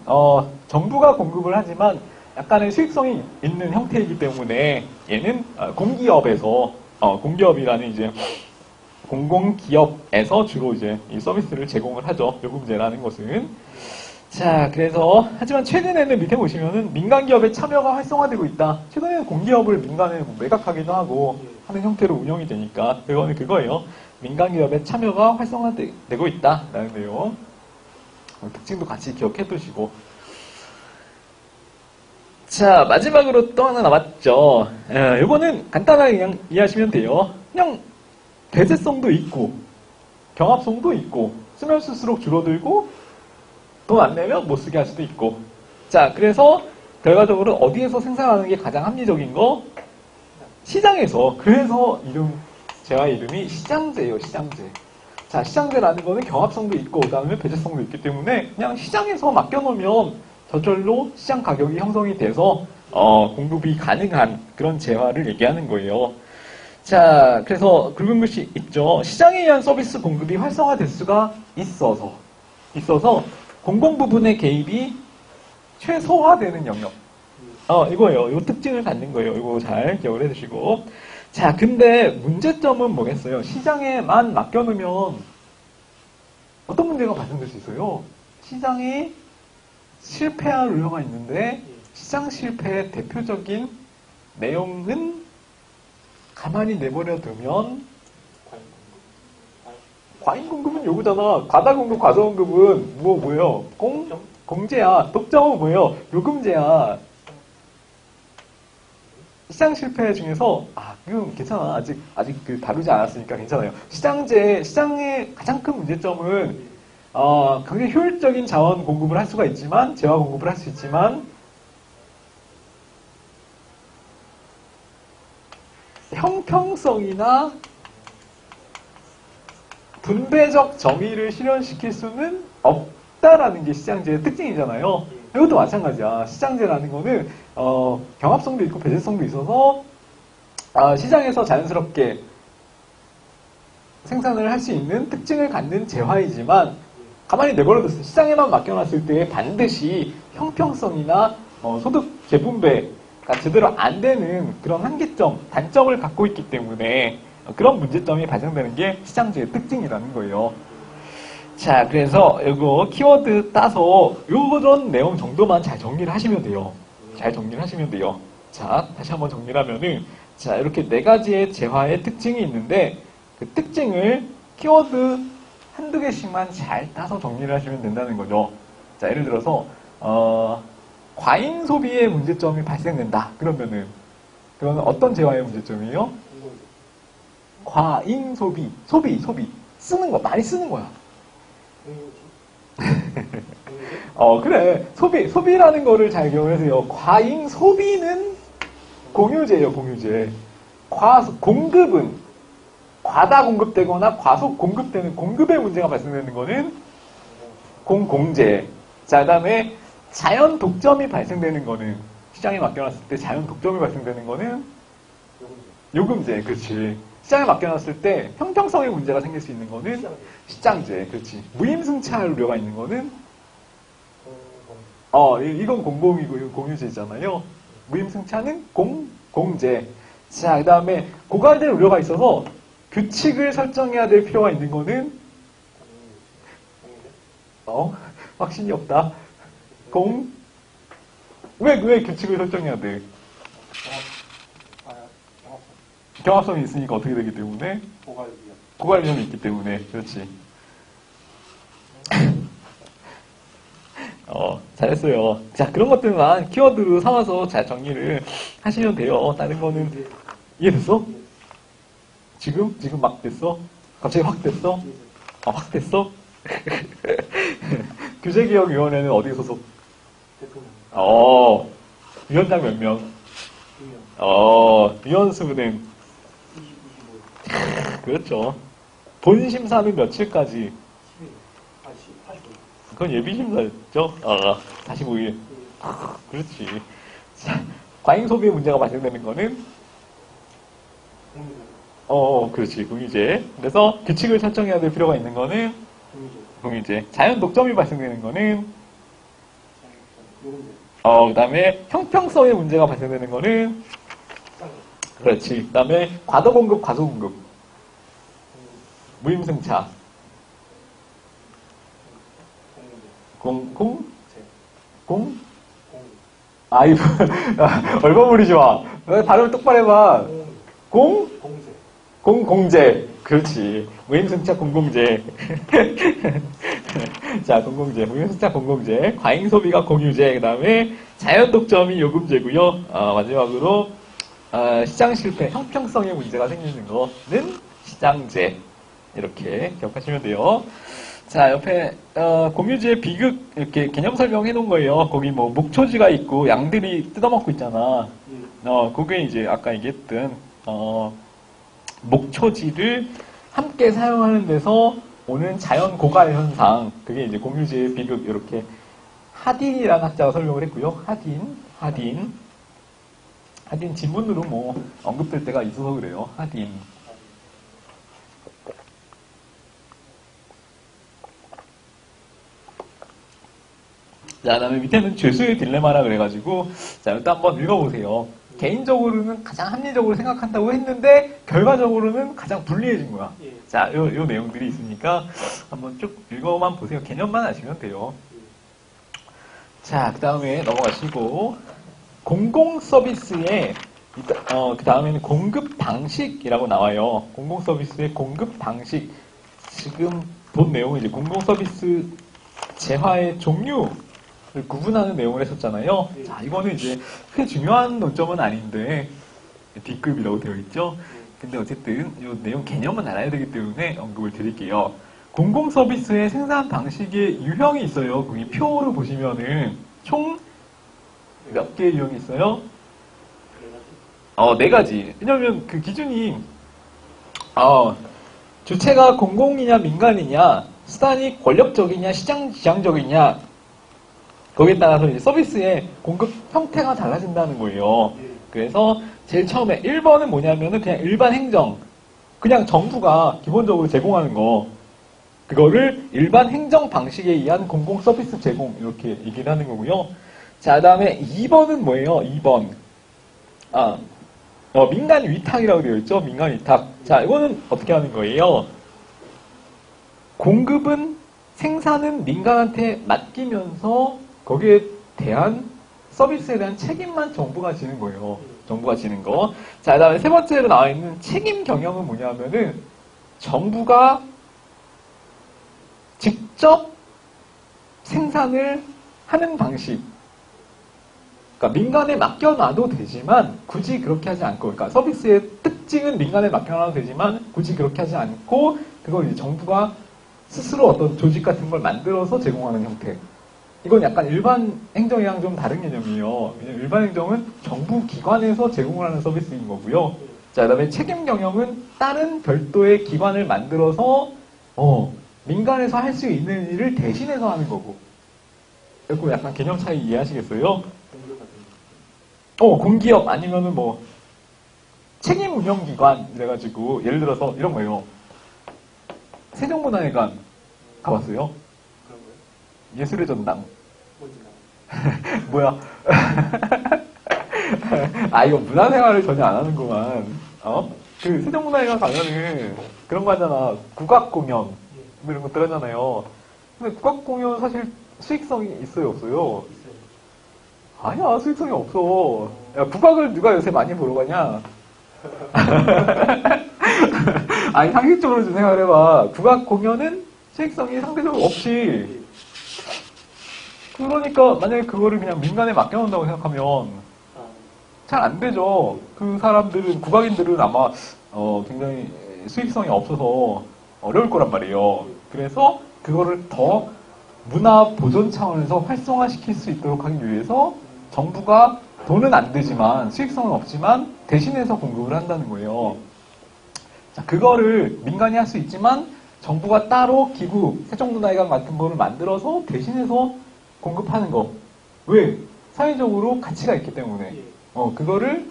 정부가 공급을 하지만 약간의 수익성이 있는 형태이기 때문에 얘는 공기업에서 공기업이라는 이제 공공기업에서 주로 이제 이 서비스를 제공을 하죠. 요금제라는 것은. 자, 그래서 하지만 최근에는 밑에 보시면은 민간 기업의 참여가 활성화되고 있다. 최근에는 공기업을 민간에 매각하기도 하고 하는 형태로 운영이 되니까 그거는 그거예요. 민간 기업의 참여가 활성화되고 있다라는 내용. 특징도 같이 기억해 두시고. 자, 마지막으로 또 하나 남았죠. 이거는 간단하게 그냥 이해하시면 돼요. 그냥 배제성도 있고 경합성도 있고 쓰면 쓸수록 줄어들고 돈 안 내면 못 쓰게 할 수도 있고. 자, 그래서 결과적으로 어디에서 생산하는 게 가장 합리적인 거? 시장에서. 그래서 재화 이름이 시장제예요, 시장제. 자, 시장제라는 거는 경합성도 있고 그다음에 배제성도 있기 때문에 그냥 시장에서 맡겨놓으면 저절로 시장 가격이 형성이 돼서 공급이 가능한 그런 재화를 얘기하는 거예요. 자, 그래서 굵은 글씨 있죠. 시장에 의한 서비스 공급이 활성화될 수가 있어서 공공 부분의 개입이 최소화되는 영역. 이거예요. 이 특징을 갖는 거예요. 이거 잘 기억을 해두시고. 자, 근데 문제점은 뭐겠어요? 시장에만 맡겨놓으면 어떤 문제가 발생될 수 있어요? 시장이 실패할 우려가 있는데 시장 실패의 대표적인 내용은 가만히 내버려 두면 과잉 공급은 요구잖아. 과다 공급, 과다 공급은 뭐예요? 공제야. 독점은 뭐예요? 요금제야. 시장 실패 중에서 이건 괜찮아. 아직 다루지 않았으니까 괜찮아요. 시장의 가장 큰 문제점은 굉장히 효율적인 자원 공급을 할 수가 있지만 재화 공급을 할 수 있지만 형평성이나 분배적 정의를 실현시킬 수는 없다라는 게 시장제의 특징이잖아요. 이것도 마찬가지야. 시장제라는 거는 경합성도 있고 배제성도 있어서 시장에서 자연스럽게 생산을 할 수 있는 특징을 갖는 재화이지만 가만히 내버려뒀을 시장에만 맡겨놨을 때 반드시 형평성이나 소득 재분배가 제대로 안 되는 그런 한계점, 단점을 갖고 있기 때문에 그런 문제점이 발생되는 게 시장제의 특징이라는 거예요. 자, 그래서 이거 키워드 따서 요런 내용 정도만 잘 정리를 하시면 돼요. 잘 정리를 하시면 돼요. 자, 다시 한번 정리를 하면은, 자, 이렇게 네 가지의 재화의 특징이 있는데, 그 특징을 키워드 한두 개씩만 잘 따서 정리를 하시면 된다는 거죠. 자, 예를 들어서, 과잉 소비의 문제점이 발생된다. 그러면은, 그건 어떤 재화의 문제점이에요? 과잉 소비. 소비. 쓰는 거, 많이 쓰는 거야. 그래. 소비라는 거를 잘 기억하세요. 과잉 소비는 공유제예요, 공유제. 공급은 과다 공급되거나 과속 공급되는 공급의 문제가 발생되는 거는 공제. 자, 그 다음에 자연 독점이 발생되는 거는 시장에 맡겨놨을 때 자연 독점이 발생되는 거는 요금제. 그렇지. 시장에 맡겨놨을 때 형평성의 문제가 생길 수 있는 거는 시장제. 그렇지. 무임승차할 우려가 있는 거는 이건 공공이고 이건 공유제잖아요. 무임승차는 공제. 자, 그 다음에 고갈될 우려가 있어서 규칙을 설정해야 될 필요가 있는 거는 확신이 없다. 왜 규칙을 설정해야 돼? 경합성이 있으니까 어떻게 되기 때문에? 고갈 위험이 있기 때문에. 그렇지. 잘했어요. 자, 그런 것들만 키워드로 삼아서 잘 정리를 하시면 돼요. 다른 거는 이해됐어? 지금 막 됐어? 갑자기 확 됐어? 확 됐어? 규제개혁위원회는 어디 소속? 대통령. 위원장 몇 명? 2명. 위원수는? 25. 그렇죠. 본심사는 며칠까지? 10일. 45일. 그건 예비심사였죠? 45일. 그렇지. 자, 과잉 소비의 문제가 발생되는 거는? 그렇지. 공유제. 그래서 규칙을 설정해야 될 필요가 있는 거는? 공유제. 자연 독점이 발생되는 거는? 그 다음에 형평성의 문제가 발생되는 거는? 그렇지. 그 다음에 과도공급, 과소공급. 무임승차. 아이고, 얼버무리지 마. 발음을 똑바로 해봐. 공제. 그렇지. 무임승차 공공제. 자, 공공제. 무임승차 공공제. 과잉 소비가 공유제. 그 다음에 자연 독점이 요금제고요. 마지막으로 시장 실패, 형평성의 문제가 생기는 거는 시장제. 이렇게 기억하시면 돼요. 자, 옆에 공유지의 비극 이렇게 개념 설명해 놓은 거예요. 거기 뭐 목초지가 있고 양들이 뜯어먹고 있잖아. 그게 이제 아까 얘기했던 목초지를 함께 사용하는 데서 오는 자연 고갈 현상. 그게 이제 공유지의 비극 이렇게 하딘이라는 학자가 설명을 했고요. 하딘 지문으로 뭐 언급될 때가 있어서 그래요. 하딘. 자, 그다음에 밑에는 죄수의 딜레마라 그래가지고 자, 일단 한번 읽어보세요. 개인적으로는 가장 합리적으로 생각한다고 했는데 결과적으로는 가장 불리해진 거야. 자, 요 내용들이 있으니까 한번 쭉 읽어만 보세요. 개념만 아시면 돼요. 자, 그 다음에 넘어가시고 공공 서비스의 그 다음에는 공급 방식이라고 나와요. 공공 서비스의 공급 방식. 지금 본 내용은 이제 공공 서비스 재화의 종류 구분하는 내용을 했었잖아요. 자, 이거는 이제 크게 중요한 논점은 아닌데 D급이라고 되어 있죠. 근데 어쨌든 이 내용 개념은 알아야 되기 때문에 언급을 드릴게요. 공공 서비스의 생산 방식의 유형이 있어요. 거기 표를 보시면은 총 몇 개의 유형이 있어요? 4가지. 왜냐면 그 기준이 주체가 공공이냐 민간이냐, 수단이 권력적이냐 시장지향적이냐, 거기에 따라서 이제 서비스의 공급 형태가 달라진다는 거예요. 그래서 제일 처음에 1번은 뭐냐면은 그냥 일반 행정, 그냥 정부가 기본적으로 제공하는 거, 그거를 일반 행정 방식에 의한 공공 서비스 제공 이렇게 얘기를 하는 거고요. 자, 그다음에 2번은 뭐예요? 2번 민간 위탁이라고 되어 있죠. 민간 위탁. 자, 이거는 어떻게 하는 거예요? 공급은 생산은 민간한테 맡기면서 거기에 대한 서비스에 대한 책임만 정부가 지는 거예요. 정부가 지는 거. 자, 그 다음에 세 번째로 나와 있는 책임 경영은 뭐냐면은 정부가 직접 생산을 하는 방식. 그러니까 민간에 맡겨놔도 되지만 굳이 그렇게 하지 않고, 그러니까 서비스의 특징은 민간에 맡겨놔도 되지만 굳이 그렇게 하지 않고 그걸 이제 정부가 스스로 어떤 조직 같은 걸 만들어서 제공하는 형태. 이건 약간 일반 행정이랑 좀 다른 개념이에요. 왜냐면 일반 행정은 정부 기관에서 제공을 하는 서비스인 거고요. 자, 그 다음에 책임 경영은 다른 별도의 기관을 만들어서 민간에서 할 수 있는 일을 대신해서 하는 거고. 이거 약간 개념 차이 이해하시겠어요? 공기업 아니면은 뭐 책임 운영 기관 이래가지고 예를 들어서 이런 거예요. 세종문화회관 가봤어요? 그런 거예요? 예술의 전당. 뭔지 나. 뭐야? 아, 이거 문화생활을 전혀 안 하는구만. 그 세종문화회관 가면은 그런 거 하잖아. 국악공연 뭐 이런 것들 하잖아요. 근데 국악공연 사실 수익성이 있어요, 없어요? 있어요. 아니야, 수익성이 없어. 야, 국악을 누가 요새 많이 보러 가냐? 아니, 상식적으로 좀 생각해봐. 국악 공연은 수익성이 상대적으로 없지. 그러니까, 만약에 그거를 그냥 민간에 맡겨놓는다고 생각하면 잘 안 되죠. 그 사람들은, 국악인들은 아마, 굉장히 수익성이 없어서 어려울 거란 말이에요. 그래서 그거를 더 문화 보존 차원에서 활성화시킬 수 있도록 하기 위해서 정부가 돈은 안 되지만 수익성은 없지만 대신해서 공급을 한다는 거예요. 자, 그거를 민간이 할 수 있지만 정부가 따로 기구, 세종문화회관 같은 거를 만들어서 대신해서 공급하는 거. 왜? 사회적으로 가치가 있기 때문에. 그거를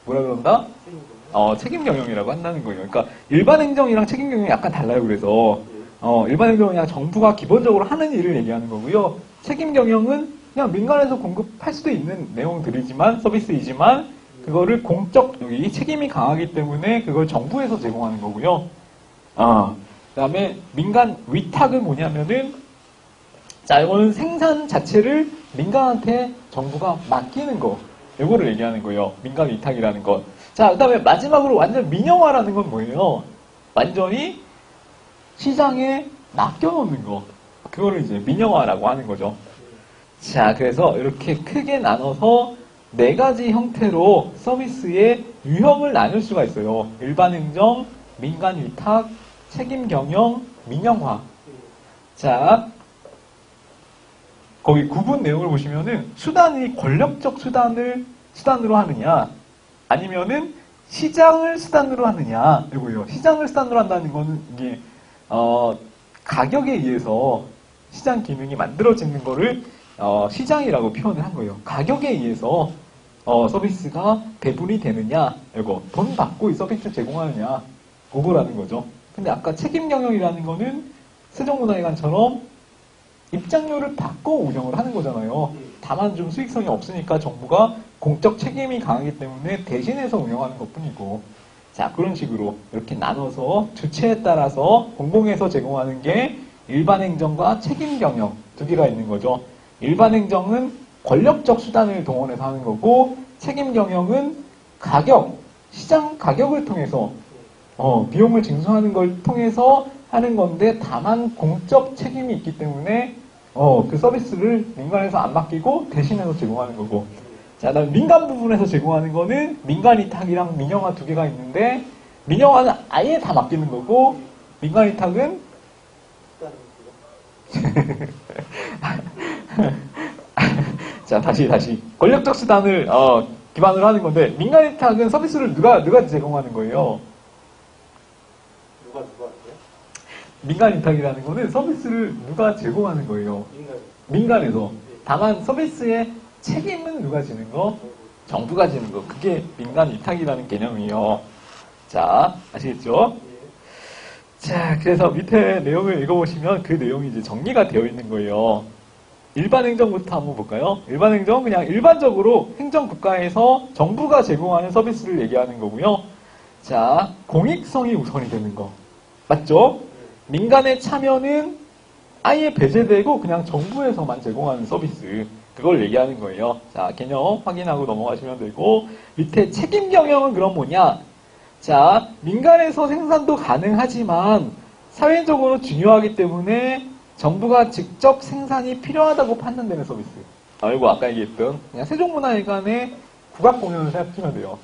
뭐라 그런다? 책임 경영이라고 한다는 거예요. 그러니까 일반 행정이랑 책임 경영이 약간 달라요. 그래서 일반 행정은 그냥 정부가 기본적으로 하는 일을 얘기하는 거고요. 책임 경영은 그냥 민간에서 공급할 수도 있는 내용들이지만 서비스이지만 그거를 공적 여기 책임이 강하기 때문에 그걸 정부에서 제공하는 거고요. 그다음에 민간 위탁은 뭐냐면은 자, 이거는 생산 자체를 민간한테 정부가 맡기는 거. 이거를 얘기하는 거예요. 민간 위탁이라는 것. 자, 그다음에 마지막으로 완전 민영화라는 건 뭐예요? 완전히 시장에 맡겨놓는 거. 그거를 이제 민영화라고 하는 거죠. 자, 그래서 이렇게 크게 나눠서 네 가지 형태로 서비스의 유형을 나눌 수가 있어요. 일반 행정, 민간 위탁, 책임 경영, 민영화. 자, 거기 구분 내용을 보시면은 수단이 권력적 수단으로 하느냐, 아니면은 시장을 수단으로 하느냐, 이거예요. 시장을 수단으로 한다는 거는 이게 가격에 의해서 시장 기능이 만들어지는 거를 시장이라고 표현을 한 거예요. 가격에 의해서 서비스가 배분이 되느냐, 이거 돈 받고 이 서비스 제공하느냐, 그거라는 거죠. 근데 아까 책임 경영이라는 거는 세종문화회관처럼 입장료를 받고 운영을 하는 거잖아요. 다만 좀 수익성이 없으니까 정부가 공적 책임이 강하기 때문에 대신해서 운영하는 것 뿐이고. 자, 그런 식으로 이렇게 나눠서 주체에 따라서 공공에서 제공하는 게 일반 행정과 책임 경영 두 개가 있는 거죠. 일반 행정은 권력적 수단을 동원해서 하는 거고, 책임 경영은 시장 가격을 통해서 비용을 징수하는 걸 통해서 하는 건데, 다만 공적 책임이 있기 때문에 그 서비스를 민간에서 안 맡기고 대신해서 제공하는 거고. 자, 그다음 민간 부분에서 제공하는 거는 민간 위탁이랑 민영화 두 개가 있는데, 민영화는 아예 다 맡기는 거고, 민간 위탁은 자, 다시 권력적 수단을 기반으로 하는 건데, 민간 위탁은 서비스를 누가 제공하는 거예요? 누가 할게요? 민간 위탁이라는 거는 서비스를 누가 제공하는 거예요. 민간에서. 다만 서비스의 책임은 누가 지는 거? 정부가 지는 거. 그게 민간 위탁이라는 개념이에요. 자, 아시겠죠? 자, 그래서 밑에 내용을 읽어보시면 그 내용이 이제 정리가 되어 있는 거예요. 일반 행정부터 한번 볼까요? 일반 행정은 그냥 일반적으로 행정국가에서 정부가 제공하는 서비스를 얘기하는 거고요. 자, 공익성이 우선이 되는 거. 맞죠? 민간의 참여는 아예 배제되고 그냥 정부에서만 제공하는 서비스. 그걸 얘기하는 거예요. 자, 개념 확인하고 넘어가시면 되고, 밑에 책임 경영은 그럼 뭐냐? 자, 민간에서 생산도 가능하지만 사회적으로 중요하기 때문에 정부가 직접 생산이 필요하다고 판단되는 서비스. 이거 아까 얘기했던 그냥 세종문화회관의 국악 공연을 생각하시면 돼요.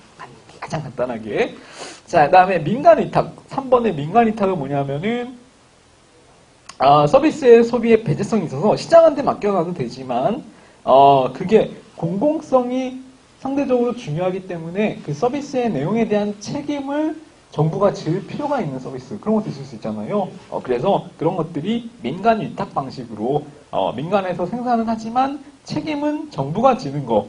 가장 간단하게. 자, 그 다음에 민간 위탁. 3번의 민간 위탁은 뭐냐면은 서비스의 소비에 배제성이 있어서 시장한테 맡겨놔도 되지만 그게 공공성이 상대적으로 중요하기 때문에 그 서비스의 내용에 대한 책임을 정부가 질 필요가 있는 서비스, 그런 것도 있을 수 있잖아요. 그래서 그런 것들이 민간 위탁 방식으로 민간에서 생산은 하지만 책임은 정부가 지는 거,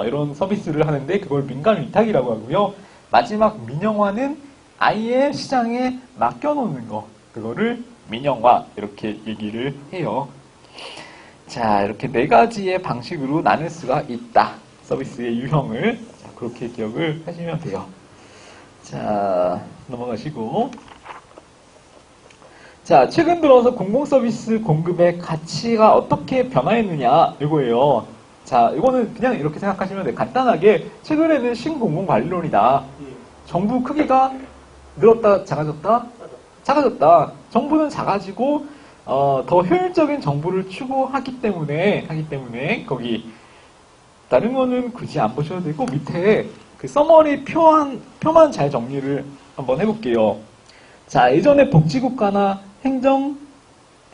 이런 서비스를 하는데 그걸 민간 위탁이라고 하고요. 마지막 민영화는 아예 시장에 맡겨놓는 거, 그거를 민영화 이렇게 얘기를 해요. 자, 이렇게 네 가지의 방식으로 나눌 수가 있다. 서비스의 유형을. 자, 그렇게 기억을 하시면 돼요. 자, 넘어가시고. 자, 최근 들어서 공공서비스 공급의 가치가 어떻게 변화했느냐, 이거예요. 자, 이거는 그냥 이렇게 생각하시면 돼요. 간단하게, 최근에는 신공공관리론이다. 정부 크기가 늘었다, 작아졌다? 작아졌다. 정부는 작아지고, 더 효율적인 정부를 추구하기 때문에, 거기, 다른 거는 굳이 안 보셔도 되고, 밑에 그 서머리 표만 잘 정리를 한번 해볼게요. 자, 예전에 복지국가나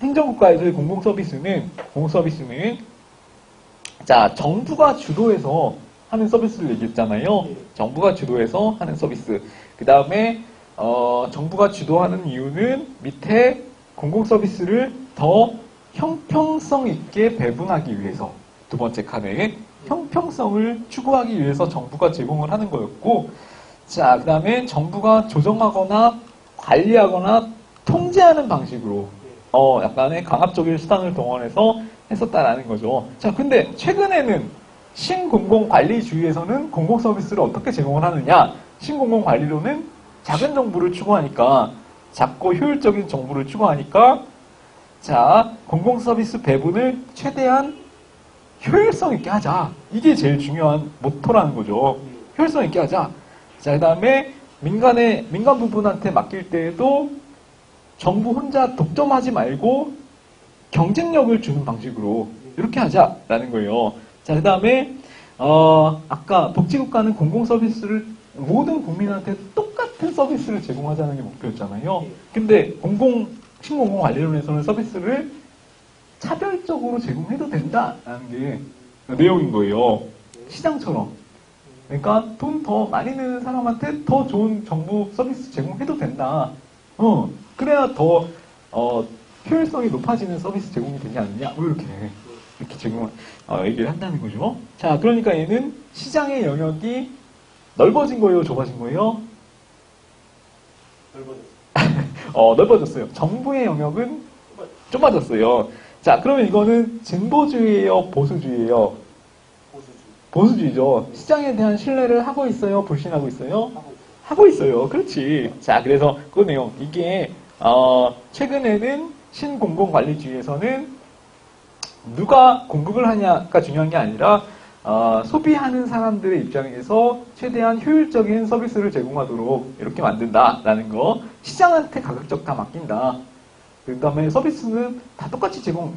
행정국가에서의 공공서비스는, 자, 정부가 주도해서 하는 서비스를 얘기했잖아요. 정부가 주도해서 하는 서비스. 그 다음에, 정부가 주도하는 이유는 밑에 공공서비스를 더 형평성 있게 배분하기 위해서. 두 번째 칸에 형평성을 추구하기 위해서 정부가 제공을 하는 거였고, 자, 그 다음에 정부가 조정하거나 관리하거나 통제하는 방식으로 약간의 강압적인 수단을 동원해서 했었다라는 거죠. 자, 근데 최근에는 신공공관리주의에서는 공공서비스를 어떻게 제공을 하느냐? 신공공관리로는 작은 정부를 추구하니까, 작고 효율적인 정부를 추구하니까, 자, 공공서비스 배분을 최대한 효율성 있게 하자. 이게 제일 중요한 모토라는 거죠. 효율성 있게 하자. 자, 그 다음에 민간 부분한테 맡길 때에도 정부 혼자 독점하지 말고 경쟁력을 주는 방식으로 이렇게 하자라는 거예요. 자, 그 다음에 아까 복지국가는 공공서비스를 모든 국민한테 똑같은 서비스를 제공하자는 게 목표였잖아요. 근데 신공공관리론에서는 서비스를 차별적으로 제공해도 된다라는 게 내용인 거예요. 시장처럼. 그러니까 돈 더 많이 내는 사람한테 더 좋은 정부 서비스 제공해도 된다. 그래야 더 효율성이 높아지는 서비스 제공이 되지 않느냐? 뭐 이렇게 제공 얘기를 한다는 거죠. 자, 그러니까 얘는 시장의 영역이 넓어진 거예요, 좁아진 거예요? 넓어졌어요. 정부의 영역은 좁아졌어요. 자, 그러면 이거는 진보주의예요, 보수주의예요? 보수주의죠. 시장에 대한 신뢰를 하고 있어요, 불신하고 있어요? 하고 있어요. 그렇지. 자, 그래서 그 내용, 이게 최근에는 신공공관리주의에서는 누가 공급을 하냐가 중요한 게 아니라 소비하는 사람들의 입장에서 최대한 효율적인 서비스를 제공하도록 이렇게 만든다라는 거. 시장한테 가급적 다 맡긴다. 그 다음에 서비스는 다 똑같이 제공하는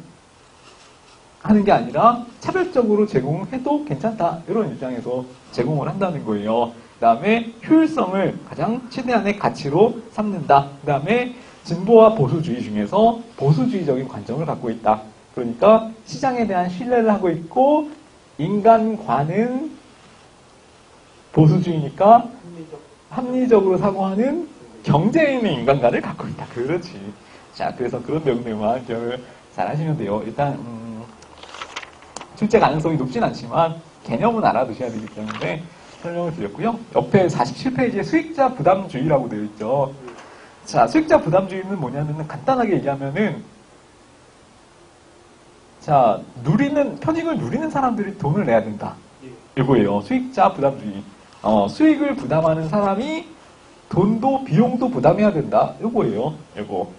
게 아니라 차별적으로 제공해도 괜찮다. 이런 입장에서 제공을 한다는 거예요. 그 다음에 효율성을 가장 최대한의 가치로 삼는다. 그 다음에 진보와 보수주의 중에서 보수주의적인 관점을 갖고 있다. 그러니까 시장에 대한 신뢰를 하고 있고, 인간관은 보수주의니까 합리적으로 사고하는 경제에 있는 인간관을 갖고 있다. 그렇지. 자, 그래서 그런 내용들만 기억을 잘 하시면 돼요. 일단 출제 가능성이 높진 않지만 개념은 알아두셔야 되기 때문에 설명을 드렸고요. 옆에 47페이지에 수익자 부담주의라고 되어 있죠. 자, 수익자 부담주의는 뭐냐면 간단하게 얘기하면은, 자, 편익을 누리는 사람들이 돈을 내야 된다. 이거예요. 수익자 부담주의. 수익을 부담하는 사람이 돈도 비용도 부담해야 된다. 이거예요. 이거.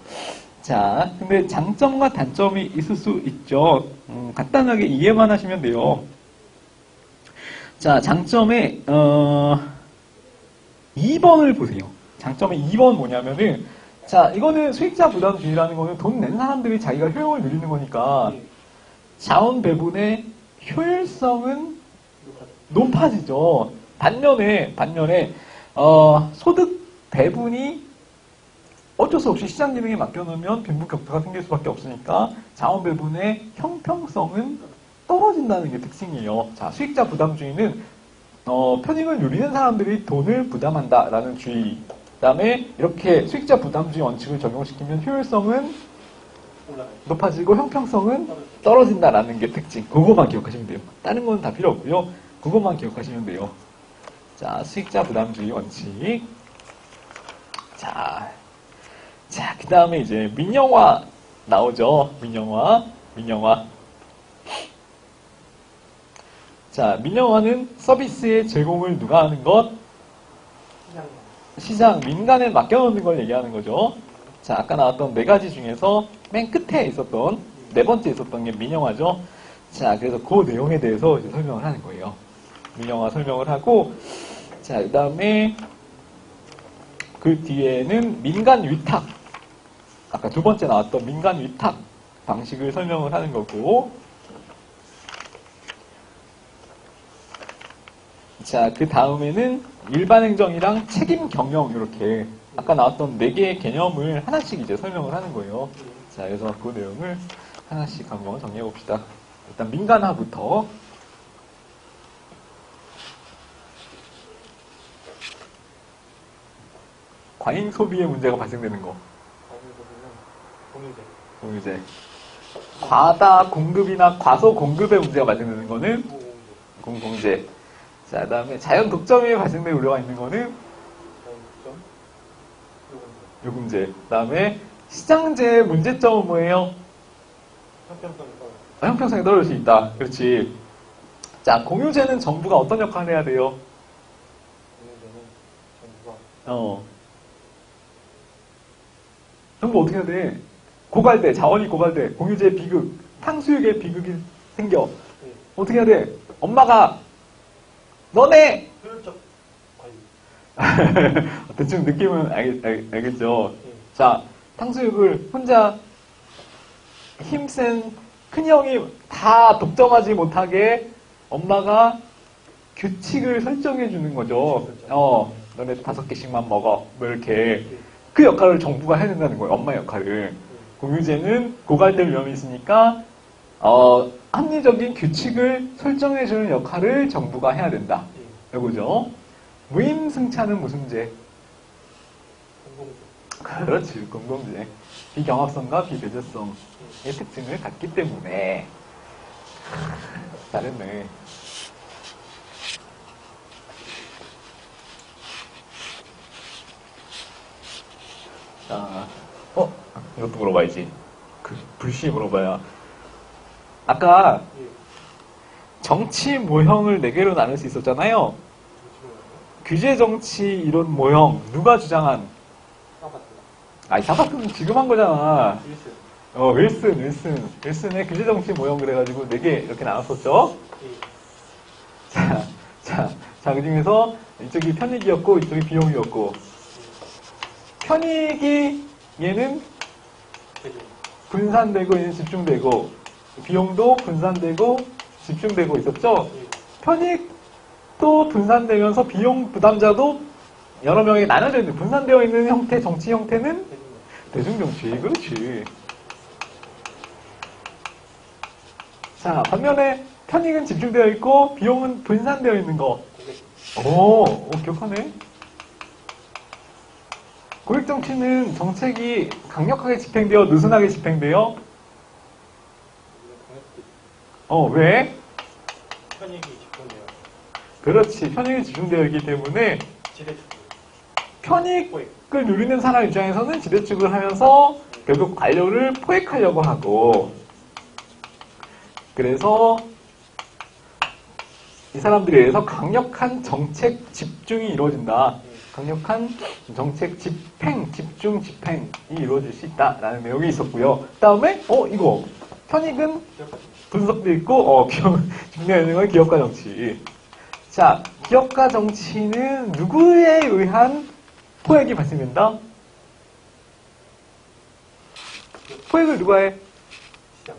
자, 근데 장점과 단점이 있을 수 있죠. 간단하게 이해만 하시면 돼요. 자, 장점에 2번을 보세요. 장점의 2번 뭐냐면은, 자, 이거는 수익자 부담주의라는 거는 돈 낸 사람들이 자기가 효용을 누리는 거니까 자원 배분의 효율성은 높아지죠. 반면에 소득 배분이 어쩔 수 없이 시장 기능에 맡겨놓으면 빈부격차가 생길 수밖에 없으니까 자원 배분의 형평성은 떨어진다는 게 특징이에요. 자, 수익자 부담주의는 편익을 누리는 사람들이 돈을 부담한다라는 주의. 그다음에 이렇게 수익자 부담주의 원칙을 적용시키면 효율성은 높아지고 형평성은 떨어진다라는 게 특징. 그거만 기억하시면 돼요. 다른 건 다 필요 없고요. 그것만 기억하시면 돼요. 자, 수익자 부담주의 원칙. 자, 그 다음에 이제 민영화 나오죠. 민영화. 자, 민영화는 서비스의 제공을 누가 하는 것? 시장, 민간에 맡겨놓는 걸 얘기하는 거죠. 자, 아까 나왔던 4가지 중에서 맨 끝에 있었던, 4번째 있었던 게 민영화죠. 자, 그래서 그 내용에 대해서 이제 설명을 하는 거예요. 민영화 설명을 하고, 자, 그 다음에 그 뒤에는 민간 위탁. 아까 2번째 나왔던 민간 위탁 방식을 설명을 하는 거고, 자, 그 다음에는 일반 행정이랑 책임 경영, 이렇게 아까 나왔던 4개의 개념을 하나씩 이제 설명을 하는 거예요. 자, 그래서 그 내용을 하나씩 한번 정리해 봅시다. 일단 민간화부터. 과잉 소비의 문제가 발생되는 거. 공유제. 과다 공급이나 과소 공급의 문제가 발생되는 거는 공공재. 자, 그 다음에 자연 독점에 발생될 우려가 있는 거는 요금제. 그 다음에 시장제의 문제점은 뭐예요? 형평성이 떨어질 수 있다. 그렇지. 자, 공유제는 정부가 어떤 역할을 해야 돼요? 정부 어떻게 해야 돼? 고갈돼. 자원이 고갈돼. 공유제 비극. 탕수육에 비극이 생겨. 어떻게 해야 돼? 엄마가 너네! 효율적 관리. 대충 느낌은 알겠죠? 자, 탕수육을 혼자 힘센 큰형이 다 독점하지 못하게 엄마가 규칙을 설정해 주는 거죠. 너네 5개씩만 먹어. 뭐 이렇게. 그 역할을 정부가 해야 된다는 거예요. 엄마 역할을. 공유제는 고갈될 위험이 있으니까 합리적인 규칙을 설정해 주는 역할을 정부가 해야 된다. 이거죠. 무임승차는 무슨 제? 공공재. 그렇지, 공공재. 비경합성과 비배제성의 특징을 갖기 때문에. 잘했네. 자, 이것도 물어봐야지. 불시 물어봐야. 아까 정치 모형을 4개로 나눌 수 있었잖아요. 규제 정치 이론 모형 누가 주장한? 사바트는 지금 한 거잖아. 윌슨의 규제 정치 모형 그래가지고 4개 이렇게 나눴었죠. 자, 그 중에서 이쪽이 편익이었고 이쪽이 비용이었고, 편익이 얘는 분산되고 얘는 집중되고, 비용도 분산되고 집중되고 있었죠. 편익도 분산되면서 비용 부담자도 여러 명에게 나눠져 있는, 분산되어 있는 형태, 정치 형태는 대중정치. 그렇지. 자, 반면에 편익은 집중되어 있고 비용은 분산되어 있는 거. 기억하네. 고액정치는 정책이 강력하게 집행되어 느슨하게 집행돼요? 왜? 편익이 집중돼요. 그렇지. 편익이 집중되어 있기 때문에 지대축. 편익을 누리는 사람 입장에서는 지대축을 하면서 결국 관료를 포획하려고 하고, 그래서 이 사람들에 의해서 강력한 정책 집중이 이루어진다. 강력한 정책 집행, 집중 집행이 이루어질 수 있다라는 내용이 있었고요. 그 다음에 이거 편익은 분석도 있고 중요한 건 기업가 정치. 자, 기업가 정치는 누구에 의한 포획이 발생된다? 포획을 누가 해? 시장.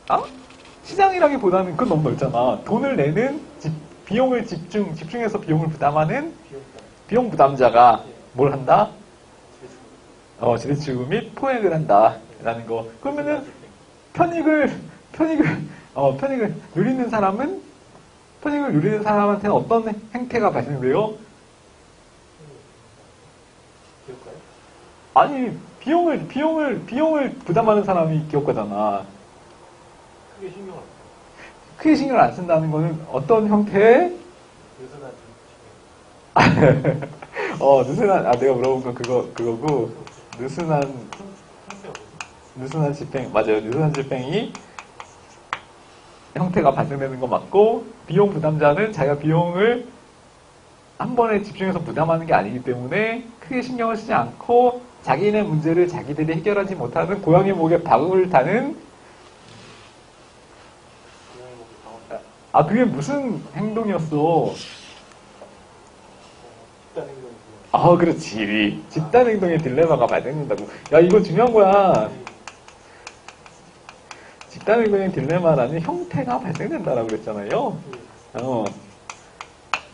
아? 시장이라기보다는 그건 너무 넓잖아. 돈을 내는 비용을 집중해서 비용을 부담하는 비용 부담자가 뭘 한다? 지대추구 및 포획을 한다라는 거. 그러면은 편익을 누리는 사람은 편익을 누리는 사람한테는 어떤 행태가 발생돼요? 기업가요? 아니 비용을 부담하는 사람이 기업가잖아. 크게 신경 안 써요. 크게 신경을 안 쓴다는 거는 어떤 형태의 느슨한 느슨한 내가 물어본 건 그거고 느슨한 집행 맞아요. 느슨한 집행이 형태가 발생되는 거 맞고 비용 부담자는 자기가 비용을 한 번에 집중해서 부담하는 게 아니기 때문에 크게 신경을 쓰지 않고 자기네 문제를 자기들이 해결하지 못하는 고양이 목에 박을 다는 그게 무슨 행동이었어? 집단 행동이고요. 그렇지. 집단 행동의 딜레마가 발생된다고. 야, 이거 중요한 거야. 집단 행동의 딜레마라는 형태가 발생된다라고 그랬잖아요.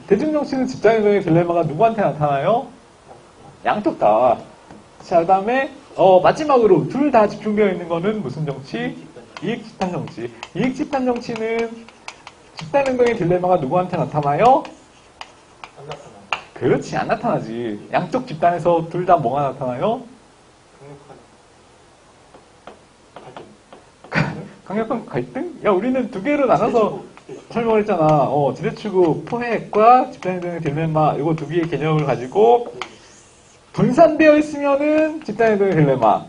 대중정치는 집단 행동의 딜레마가 누구한테 나타나요? 양쪽 다. 자, 그 다음에, 마지막으로 둘 다 집중되어 있는 거는 무슨 정치? 이익 집단 정치. 이익 집단 정치는 집단 행동의 딜레마가 누구한테 나타나요? 안 나타나. 그렇지, 안 나타나지. 양쪽 집단에서 둘 다 뭐가 나타나요? 강력한 갈등. 강력한 갈등? 야, 우리는 두 개로 나눠서 설명을 했잖아. 지대추구 포획과 집단 행동의 딜레마, 이거 두 개의 개념을 가지고 분산되어 있으면은 집단 행동의 딜레마,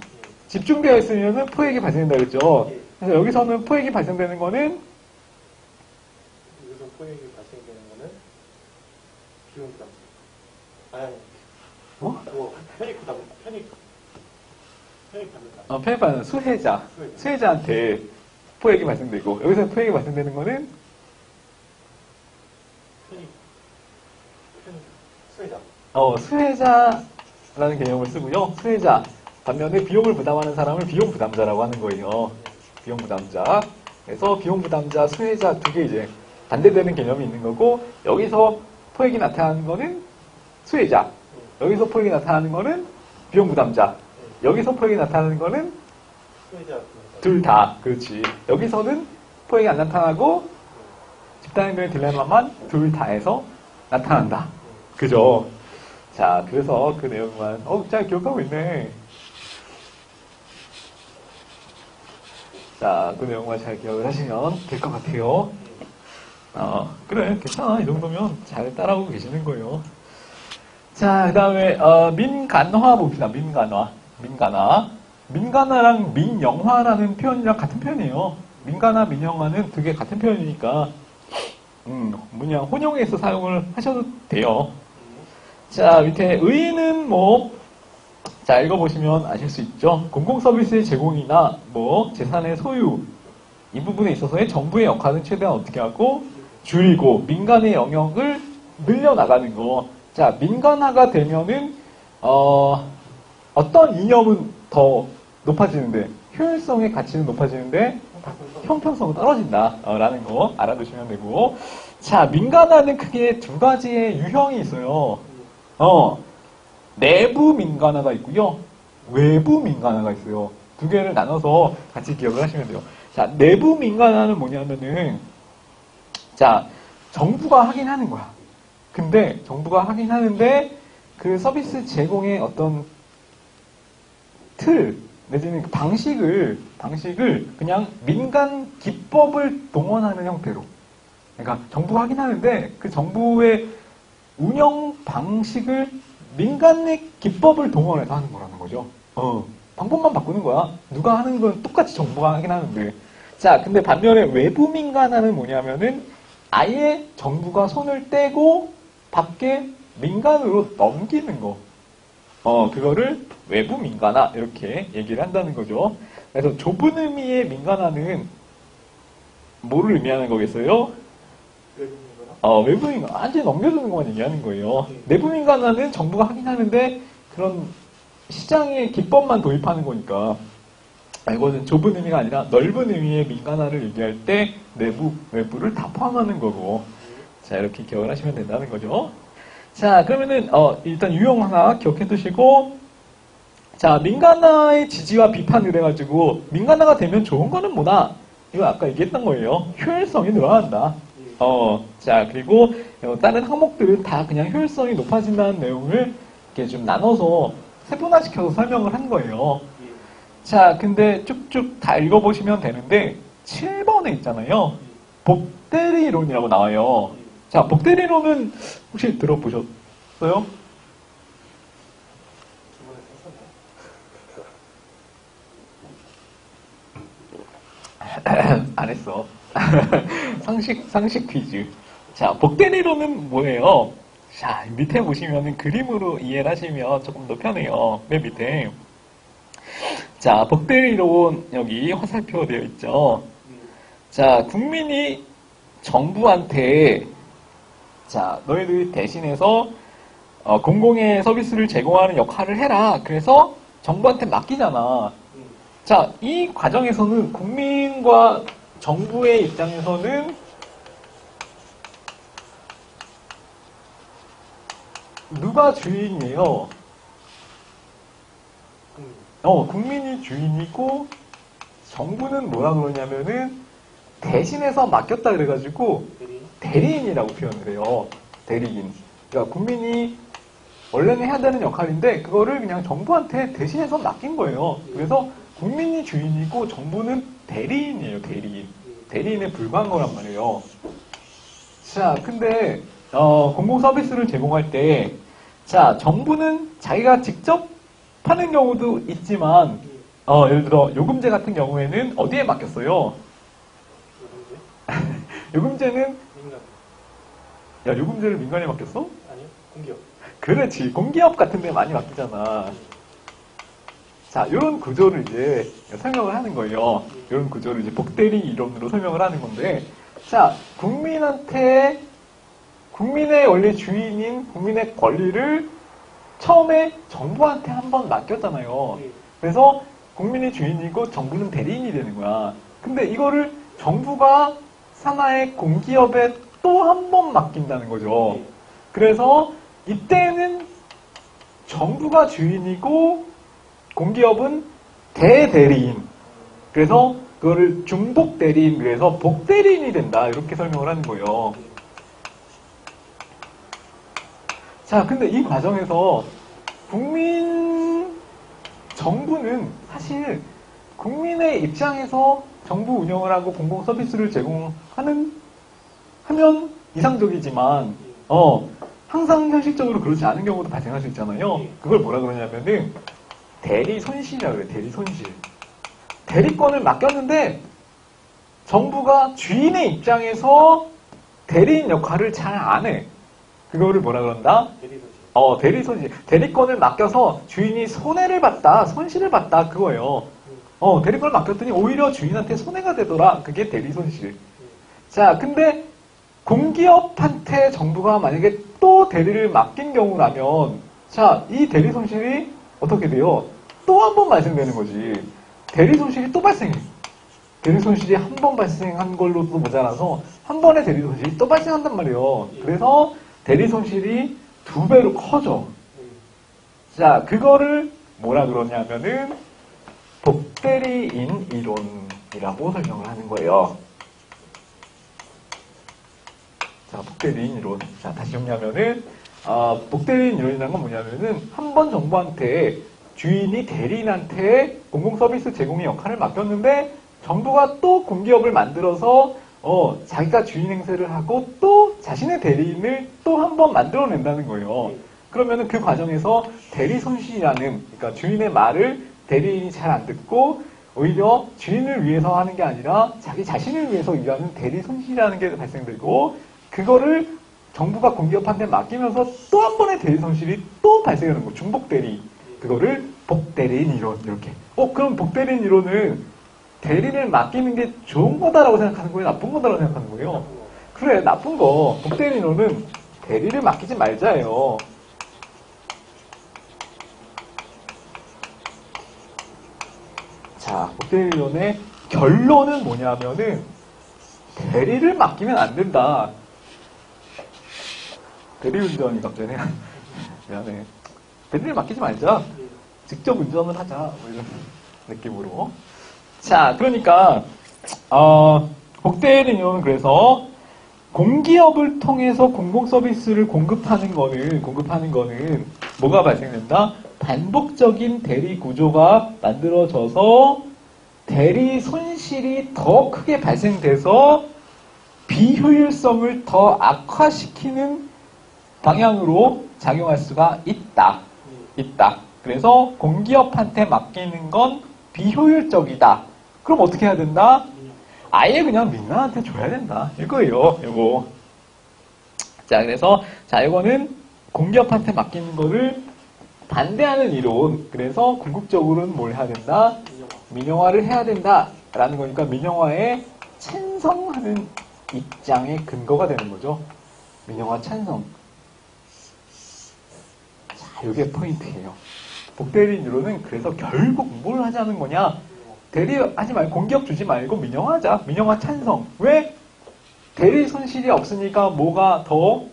집중되어 있으면은 포획이 발생된다 그랬죠. 그래서 여기서는 포획이 발생되는 거는 여기서 포획이 발생되는 거는 비용 부담. 아니. 편익 부담. 편익 받는다. 편입하는 수혜자한테 포획이 발생되고, 여기서 포획이 발생되는 거는 수혜자. 수혜자라는 개념을 쓰고요. 수혜자. 반면에 비용을 부담하는 사람을 비용 부담자라고 하는 거예요. 비용 부담자. 그래서 비용 부담자, 수혜자 두 개 이제 반대되는 개념이 있는 거고, 여기서 포획이 나타나는 거는 수혜자. 여기서 포획이 나타나는 거는 비용 부담자. 여기서 포획이 나타나는 거는 수혜자. 둘 다. 그렇지. 여기서는 포획이 안 나타나고 집단행동의 딜레마만 둘 다에서 나타난다. 그죠? 자, 그래서 그 내용만 잘 기억하고 있네. 자, 그 내용만 잘 기억을 하시면 될 것 같아요. 그래, 괜찮아. 이 정도면 잘 따라오고 계시는 거예요. 자, 그 다음에 민간화 봅시다. 민간화랑 민영화라는 표현이랑 같은 표현이에요. 민간화, 민영화는 두 개 같은 표현이니까 혼용해서 사용을 하셔도 돼요. 자, 밑에 의의는 자, 읽어보시면 아실 수 있죠. 공공서비스의 제공이나 재산의 소유 이 부분에 있어서의 정부의 역할은 최대한 어떻게 하고 줄이고 민간의 영역을 늘려나가는 거. 자, 민간화가 되면은 어떤 이념은 더 높아지는데 효율성의 가치는 높아지는데 형평성은 떨어진다라는 거 알아두시면 되고. 자, 민간화는 크게 두 가지의 유형이 있어요. 내부 민간화가 있고요. 외부 민간화가 있어요. 두 개를 나눠서 같이 기억을 하시면 돼요. 자, 내부 민간화는 뭐냐면은, 자, 정부가 하긴 하는 거야. 근데 정부가 하긴 하는데 그 서비스 제공의 어떤 틀 내지는 그 방식을 그냥 민간 기법을 동원하는 형태로. 그러니까 정부가 하긴 하는데 그 정부의 운영 방식을 민간의 기법을 동원해서 하는 거라는 거죠. 방법만 바꾸는 거야. 누가 하는 건 똑같이 정부가 하긴 하는데. 자, 근데 반면에 외부 민간화는 뭐냐면은 아예 정부가 손을 떼고 밖에 민간으로 넘기는 거. 그거를 외부 민간화 이렇게 얘기를 한다는 거죠. 그래서 좁은 의미의 민간화는 뭐를 의미하는 거겠어요? 외국인이거나. 외부 민간 완전히 넘겨주는 것만 얘기하는 거예요. 내부 민간화는 정부가 하긴 하는데 그런 시장의 기법만 도입하는 거니까. 이거는 좁은 의미가 아니라 넓은 의미의 민간화를 얘기할 때 내부, 외부를 다 포함하는 거고. 자, 이렇게 기억을 하시면 된다는 거죠. 자, 그러면은, 일단 유형 하나 기억해 두시고, 자, 민간화의 지지와 비판을 해가지고, 민간화가 되면 좋은 거는 뭐다? 이거 아까 얘기했던 거예요. 효율성이 늘어난다. 자, 그리고 다른 항목들은 다 그냥 효율성이 높아진다는 내용을 이렇게 좀 나눠서 세분화시켜서 설명을 한 거예요. 자, 근데 쭉쭉 다 읽어보시면 되는데, 7번에 있잖아요. 복대리론이라고 나와요. 자, 복대리론은 혹시 들어보셨어요? 저번에 썼었나요? 안 했어. 상식 퀴즈. 자, 복대리론은 뭐예요? 자, 밑에 보시면은 그림으로 이해를 하시면 조금 더 편해요. 맨 밑에. 자, 복대리론 여기 화살표 되어 있죠. 자, 국민이 정부한테 자, 너희들이 대신해서 공공의 서비스를 제공하는 역할을 해라. 그래서 정부한테 맡기잖아. 자, 이 과정에서는 국민과 정부의 입장에서는 누가 주인이에요? 국민이 주인이고 정부는 뭐라 그러냐면은 대신해서 맡겼다 그래가지고 대리인이라고 표현을 해요. 대리인. 그러니까 국민이 원래는 해야 되는 역할인데 그거를 그냥 정부한테 대신해서 맡긴 거예요. 그래서 국민이 주인이고 정부는 대리인이에요. 대리인. 대리인에 불과한 거란 말이에요. 자, 근데 공공 서비스를 제공할 때 자, 정부는 자기가 직접 하는 경우도 있지만 예를 들어 요금제 같은 경우에는 어디에 맡겼어요? 요금제는 민간. 야, 요금제를 민간에 맡겼어? 아니요. 공기업. 그렇지. 공기업 같은 데 많이 맡기잖아. 자, 이런 구조를 이제 설명을 하는 거예요. 이런 구조를 이제 복대리 이론으로 설명을 하는 건데, 자, 국민한테, 국민의 원래 주인인 국민의 권리를 처음에 정부한테 한번 맡겼잖아요. 그래서 국민이 주인이고 정부는 대리인이 되는 거야. 근데 이거를 정부가 산하의 공기업에 또 한 번 맡긴다는 거죠. 그래서 이때는 정부가 주인이고 공기업은 대대리인. 그래서 그거를 중복대리인, 그래서 복대리인이 된다. 이렇게 설명을 하는 거예요. 자, 근데 이 과정에서 정부는 사실 국민의 입장에서 정부 운영을 하고 공공 서비스를 하면 이상적이지만, 항상 현실적으로 그렇지 않은 경우도 발생할 수 있잖아요. 그걸 뭐라 그러냐면은, 대리 손실이라고 그래요. 대리 손실. 대리권을 맡겼는데, 정부가 주인의 입장에서 대리인 역할을 잘 안 해. 그거를 뭐라 그런다? 대리 손실. 대리권을 맡겨서 주인이 손해를 봤다, 손실을 봤다, 그거예요. 대리권을 맡겼더니 오히려 주인한테 손해가 되더라. 그게 대리 손실. 자, 근데 공기업한테 정부가 만약에 또 대리를 맡긴 경우라면, 자, 이 대리 손실이 어떻게 돼요? 또 한 번 발생되는 거지. 대리 손실이 또 발생해. 대리 손실이 한 번 발생한 걸로도 모자라서 한 번의 대리 손실이 또 발생한단 말이에요. 그래서 대리 손실이 2배로 커져. 자, 그거를 뭐라 그러냐면은 복대리인 이론이라고 설명을 하는 거예요. 자, 복대리인 이론. 자, 다시 정리하면은 복대리인 이론이라는 건 뭐냐면은 한 번 정부한테 주인이 대리인한테 공공 서비스 제공의 역할을 맡겼는데 정부가 또 공기업을 만들어서 자기가 주인 행세를 하고 또 자신의 대리인을 또 한 번 만들어낸다는 거예요. 그러면은 그 과정에서 대리 손실이라는, 그러니까 주인의 말을 대리인이 잘 안 듣고 오히려 주인을 위해서 하는 게 아니라 자기 자신을 위해서 일하는 대리 손실이라는 게 발생되고 그거를 정부가 공기업한테 맡기면서 또 한 번의 대리 손실이 또 발생하는 거. 중복 대리. 그거를 복대리인 이론 이렇게. 그럼 복대리인 이론은 대리를 맡기는 게 좋은 거다라고 생각하는 거예요? 나쁜 거다라고 생각하는 거예요? 그래, 나쁜 거. 복대리인 이론은 대리를 맡기지 말자예요. 자, 복대리인 이론의 결론은 뭐냐면은 대리를 맡기면 안 된다. 대리운전이 갑자기 미안해. 대리를 맡기지 말자. 직접 운전을 하자. 뭐 이런 느낌으로. 자, 그러니까 복대리인 이론은 그래서 공기업을 통해서 공공 서비스를 공급하는 거는 뭐가 발생된다? 반복적인 대리 구조가 만들어져서 대리 손실이 더 크게 발생돼서 비효율성을 더 악화시키는 방향으로 작용할 수가 있다. 그래서 공기업한테 맡기는 건 비효율적이다. 그럼 어떻게 해야 된다? 아예 그냥 민간한테 줘야 된다. 이거예요, 이거. 자, 그래서, 이거는 공기업한테 맡기는 거를 반대하는 이론. 그래서 궁극적으로는 뭘 해야 된다? 민영화를 해야 된다. 라는 거니까 민영화에 찬성하는 입장의 근거가 되는 거죠. 민영화 찬성. 자, 이게 포인트예요. 복대리인 이론은 그래서 결국 뭘 하자는 거냐? 대리하지 말고 공기업 주지 말고 민영화하자. 민영화 찬성. 왜? 대리 손실이 없으니까 뭐가 더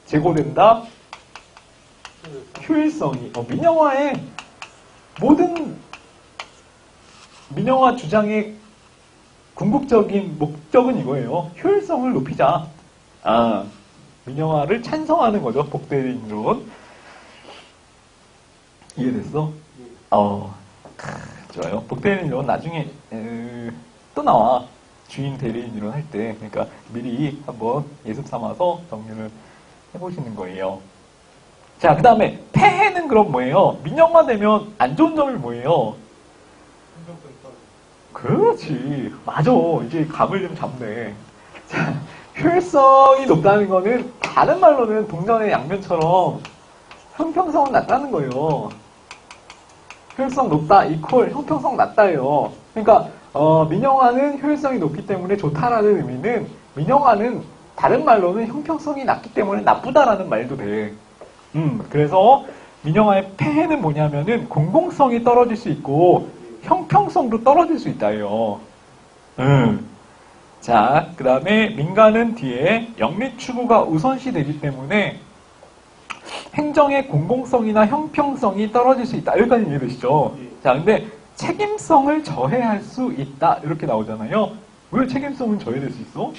제고된다? 효율성이. 민영화의 모든 민영화 주장의 궁극적인 목적은 이거예요. 효율성을 높이자. 민영화를 찬성하는 거죠. 복대리인 이론. 이해됐어? 좋아요. 복대리인 이론 나중에 또 나와. 주인 대리인 이론 할 때. 그러니까 미리 한번 예습 삼아서 정리를 해보시는 거예요. 자, 그 다음에 폐해는 그럼 뭐예요? 민영화되면 안 좋은 점이 뭐예요? 그렇지. 맞아. 이제 감을 좀 잡네. 자, 효율성이 높다는 거는 다른 말로는 동전의 양면처럼 형평성은 낮다는 거예요. 효율성 높다 이퀄 형평성 낮다예요. 그러니까 민영화는 효율성이 높기 때문에 좋다라는 의미는 민영화는 다른 말로는 형평성이 낮기 때문에 나쁘다라는 말도 돼. 그래서 민영화의 폐해는 뭐냐면은 공공성이 떨어질 수 있고 형평성도 떨어질 수 있다요. 자, 그 다음에 민간은 뒤에 영리 추구가 우선시 되기 때문에 행정의 공공성이나 형평성이 떨어질 수 있다. 여기까지 이해되시죠? 자, 근데 책임성을 저해할 수 있다. 이렇게 나오잖아요. 왜 책임성은 저해될 수 있어?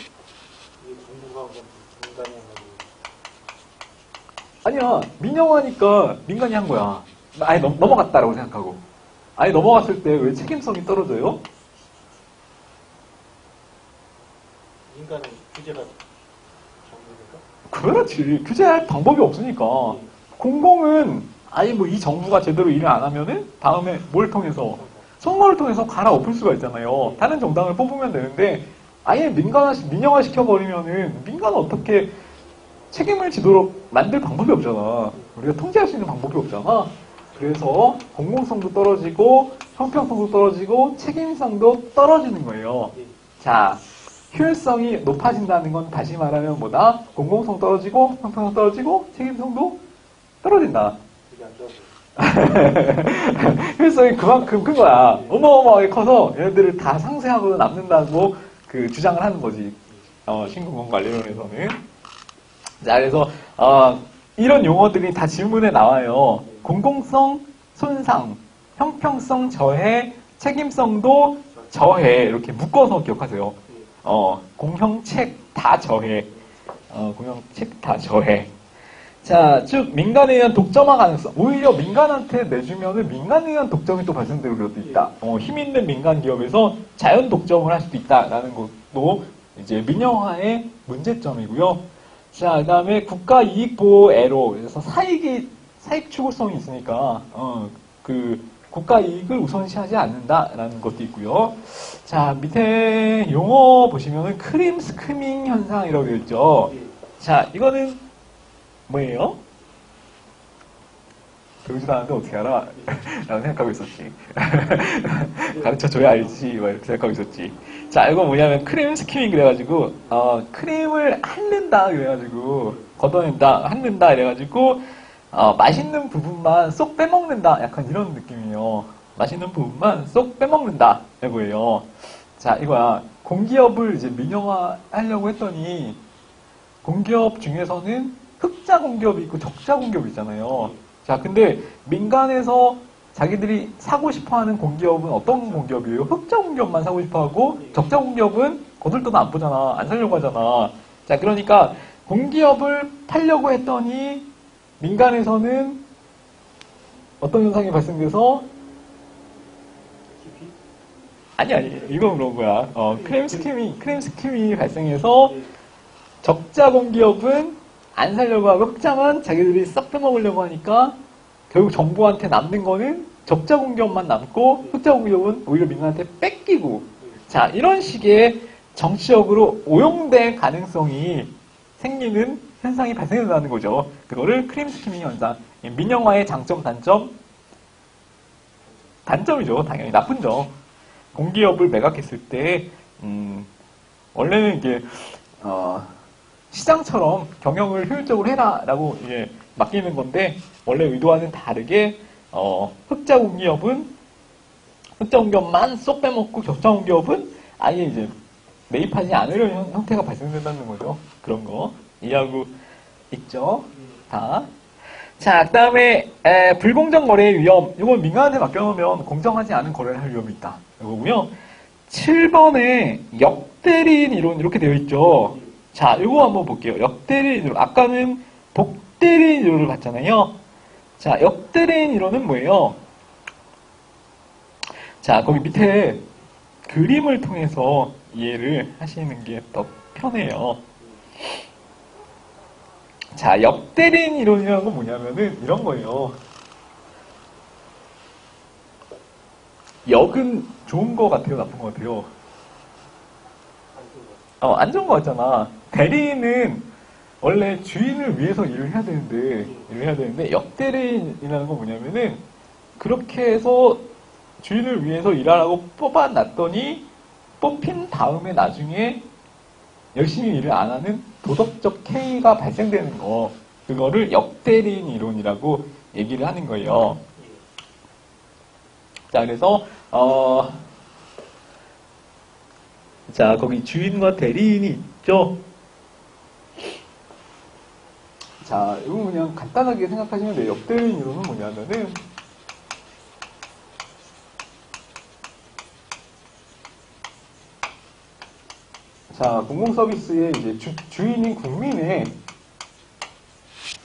아니야. 민영화니까 민간이 한 거야. 아예 넘어갔다라고 생각하고. 아예 넘어갔을 때 왜 책임성이 떨어져요? 민간은 규제가 정부니까? 그렇지. 규제할 방법이 없으니까. 공공은 아예 뭐 이 정부가 제대로 일을 안 하면은 다음에 뭘 통해서? 선거를 통해서 갈아엎을 수가 있잖아요. 다른 정당을 뽑으면 되는데 아예 민영화 시켜버리면은 민간은 어떻게 책임을 지도록 만들 방법이 없잖아. 우리가 통제할 수 있는 방법이 없잖아. 그래서 공공성도 떨어지고 형평성도 떨어지고 책임성도 떨어지는 거예요. 자, 효율성이 높아진다는 건 다시 말하면 뭐다? 공공성 떨어지고 형평성 떨어지고 책임성도 떨어진다. 되게 안 좋아 보여. 효율성이 그만큼 큰 거야. 어마어마하게 커서 얘네들을 다 상쇄하고 남는다고 그 주장을 하는 거지. 신공공관리론에서는. 자, 그래서 이런 용어들이 다 질문에 나와요. 공공성 손상, 형평성 저해, 책임성도 저해 이렇게 묶어서 기억하세요. 공형책 다 저해. 공형책 다 저해. 자, 즉 민간에 의한 독점화 가능성. 오히려 민간한테 내주면은 민간에 의한 독점이 또 발생될 수도 있다. 힘 있는 민간 기업에서 자연 독점을 할 수도 있다라는 것도 이제 민영화의 문제점이고요. 자, 그 다음에 국가 이익 보호 애로. 그래서 사익 추구성이 있으니까, 국가 이익을 우선시하지 않는다라는 것도 있고요. 자, 밑에 용어 보시면은 크림 스키밍 현상이라고 되어 있죠. 예. 자, 이거는 뭐예요? 배우지도 않았는데 어떻게 알아? 라고 생각하고 있었지. 가르쳐줘야 알지. 막 이렇게 생각하고 있었지. 자, 이거 뭐냐면 크림 스키밍 그래가지고, 크림을 핥는다 그래가지고, 걷어낸다, 핥는다 이래가지고, 맛있는 부분만 쏙 빼먹는다. 약간 이런 느낌이에요. 맛있는 부분만 쏙 빼먹는다. 이거예요. 자, 이거야. 공기업을 이제 민영화하려고 했더니, 공기업 중에서는 흑자 공기업이 있고 적자 공기업이 있잖아요. 자, 근데 민간에서 자기들이 사고 싶어 하는 공기업은 어떤 공기업이에요? 흑자 공기업만 사고 싶어 하고 적자 공기업은 거들떠도 안 보잖아. 안 사려고 하잖아. 자, 그러니까 공기업을 팔려고 했더니 민간에서는 어떤 현상이 발생돼서 깊이? 아니, 이건 그런 거야. 크림 스킴이 발생해서 적자 공기업은 안 살려고 하고 흑자만 자기들이 싹 빼먹으려고 하니까 결국 정부한테 남는 거는 적자 공기업만 남고 흑자 공기업은 오히려 민간한테 뺏기고 자 이런 식의 정치적으로 오용될 가능성이 생기는 현상이 발생된다는 거죠. 그거를 크림 스키밍 현상. 민영화의 장점, 단점? 단점이죠. 당연히 나쁜 점. 공기업을 매각했을 때 원래는 이게 시장처럼 경영을 효율적으로 해라라고 이제 맡기는 건데 원래 의도와는 다르게 흑자 공기업만 쏙 빼먹고 적자 공기업은 아예 이제 매입하지 않으려는 형태가 발생된다는 거죠. 그런 거 이해하고 있죠? 다. 자, 그 다음에 불공정 거래의 위험. 이건 민간한테 맡겨놓으면 공정하지 않은 거래를 할 위험이 있다. 이거고요. 7번에 역대리인 이론 이렇게 되어 있죠. 자, 이거 한번 볼게요. 역대리인 이론. 아까는 복대리인 이론을 봤잖아요. 자, 역대리인 이론은 뭐예요? 자, 거기 밑에 그림을 통해서 이해를 하시는 게 더 편해요. 자, 역대리인 이론이라는 건 뭐냐면은 이런 거예요. 역은 좋은 거 같아요, 나쁜 거 같아요? 안 좋은 거 같잖아. 대리인은 원래 주인을 위해서 일을 해야 되는데 역대리인이라는 건 뭐냐면은 그렇게 해서 주인을 위해서 일하라고 뽑아놨더니 뽑힌 다음에 나중에 열심히 일을 안 하는 도덕적 해이가 발생되는 거. 그거를 역대리인 이론이라고 얘기를 하는 거예요. 자, 그래서 자, 거기 주인과 대리인이 있죠. 자, 이거 그냥 간단하게 생각하시면 돼요. 역대리인 이론은 뭐냐면은 자, 공공서비스의 이제 주인인 국민의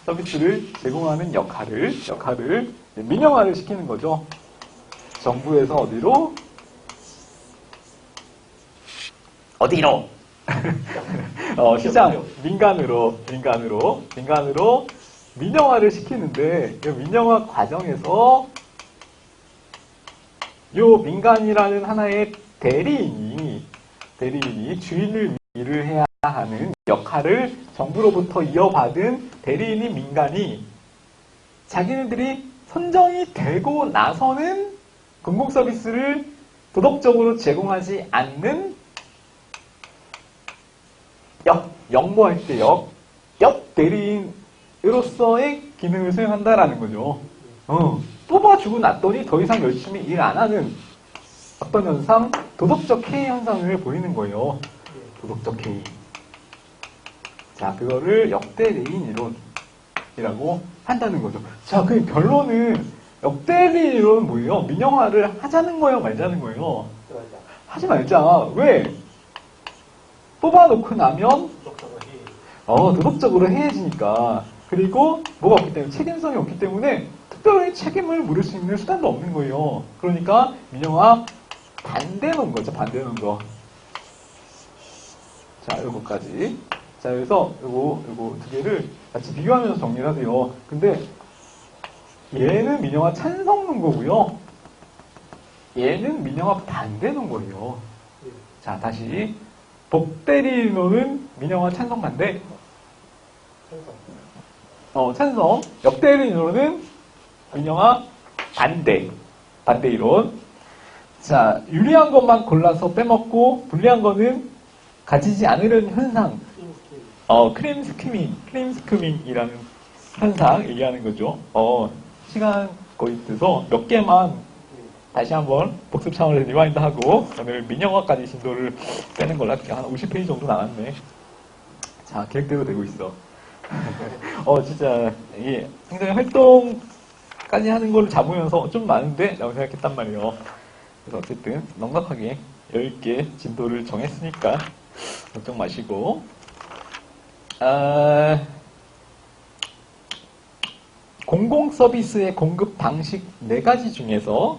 서비스를 제공하는 역할을 민영화를 시키는 거죠. 정부에서 어디로? 시장, 민간으로 민영화를 시키는데, 이 민영화 과정에서 요 민간이라는 하나의 대리인이 주인을 일을 해야 하는 역할을 정부로부터 이어받은 대리인이 민간이 자기네들이 선정이 되고 나서는 공공서비스를 도덕적으로 제공하지 않는 역모할 때 역대리인으로서의 기능을 수행한다라는 거죠. 뽑아주고 났더니 더 이상 열심히 일 안 하는 어떤 현상, 도덕적 해이 현상을 보이는 거예요. 도덕적 해이. 자, 그거를 역대리인 이론이라고 한다는 거죠. 자, 그 결론은 역대리인 이론은 뭐예요? 민영화를 하자는 거예요, 말자는 거예요? 하지 말자. 왜? 뽑아놓고 나면 도덕적으로 해야지니까. 그리고 뭐가 없기 때문에 책임성이 없기 때문에 특별히 책임을 물을 수 있는 수단도 없는 거예요. 그러니까 민영화 반대 놓은 거죠. 반대 놓은 거. 자, 요거까지. 자, 그래서 요거 두 개를 같이 비교하면서 정리를 하세요. 근데 얘는 민영화 찬성 논 거고요. 얘는 민영화 반대는 거예요. 예. 자, 다시. 복대리인론은 민영화 찬성 반대. 찬성. 찬성. 역대리인론은 민영화 반대. 반대 이론. 자, 유리한 것만 골라서 빼먹고 불리한 거는 가지지 않으려는 현상. 크림 스키밍이라는 현상 얘기하는 거죠. 시간 거의 돼서 몇 개만 다시 한번 복습 차원에서 리와인드 하고 오늘 민영화까지 진도를 빼는 걸로 할게요. 한 50페이지 정도 남았네. 자, 계획대로 되고 있어. 진짜 이게 굉장히 활동까지 하는 걸 잡으면서 좀 많은데 라고 생각했단 말이에요. 그래서 어쨌든 넉넉하게 10개 진도를 정했으니까 걱정 마시고 공공 서비스의 공급 방식 4가지 중에서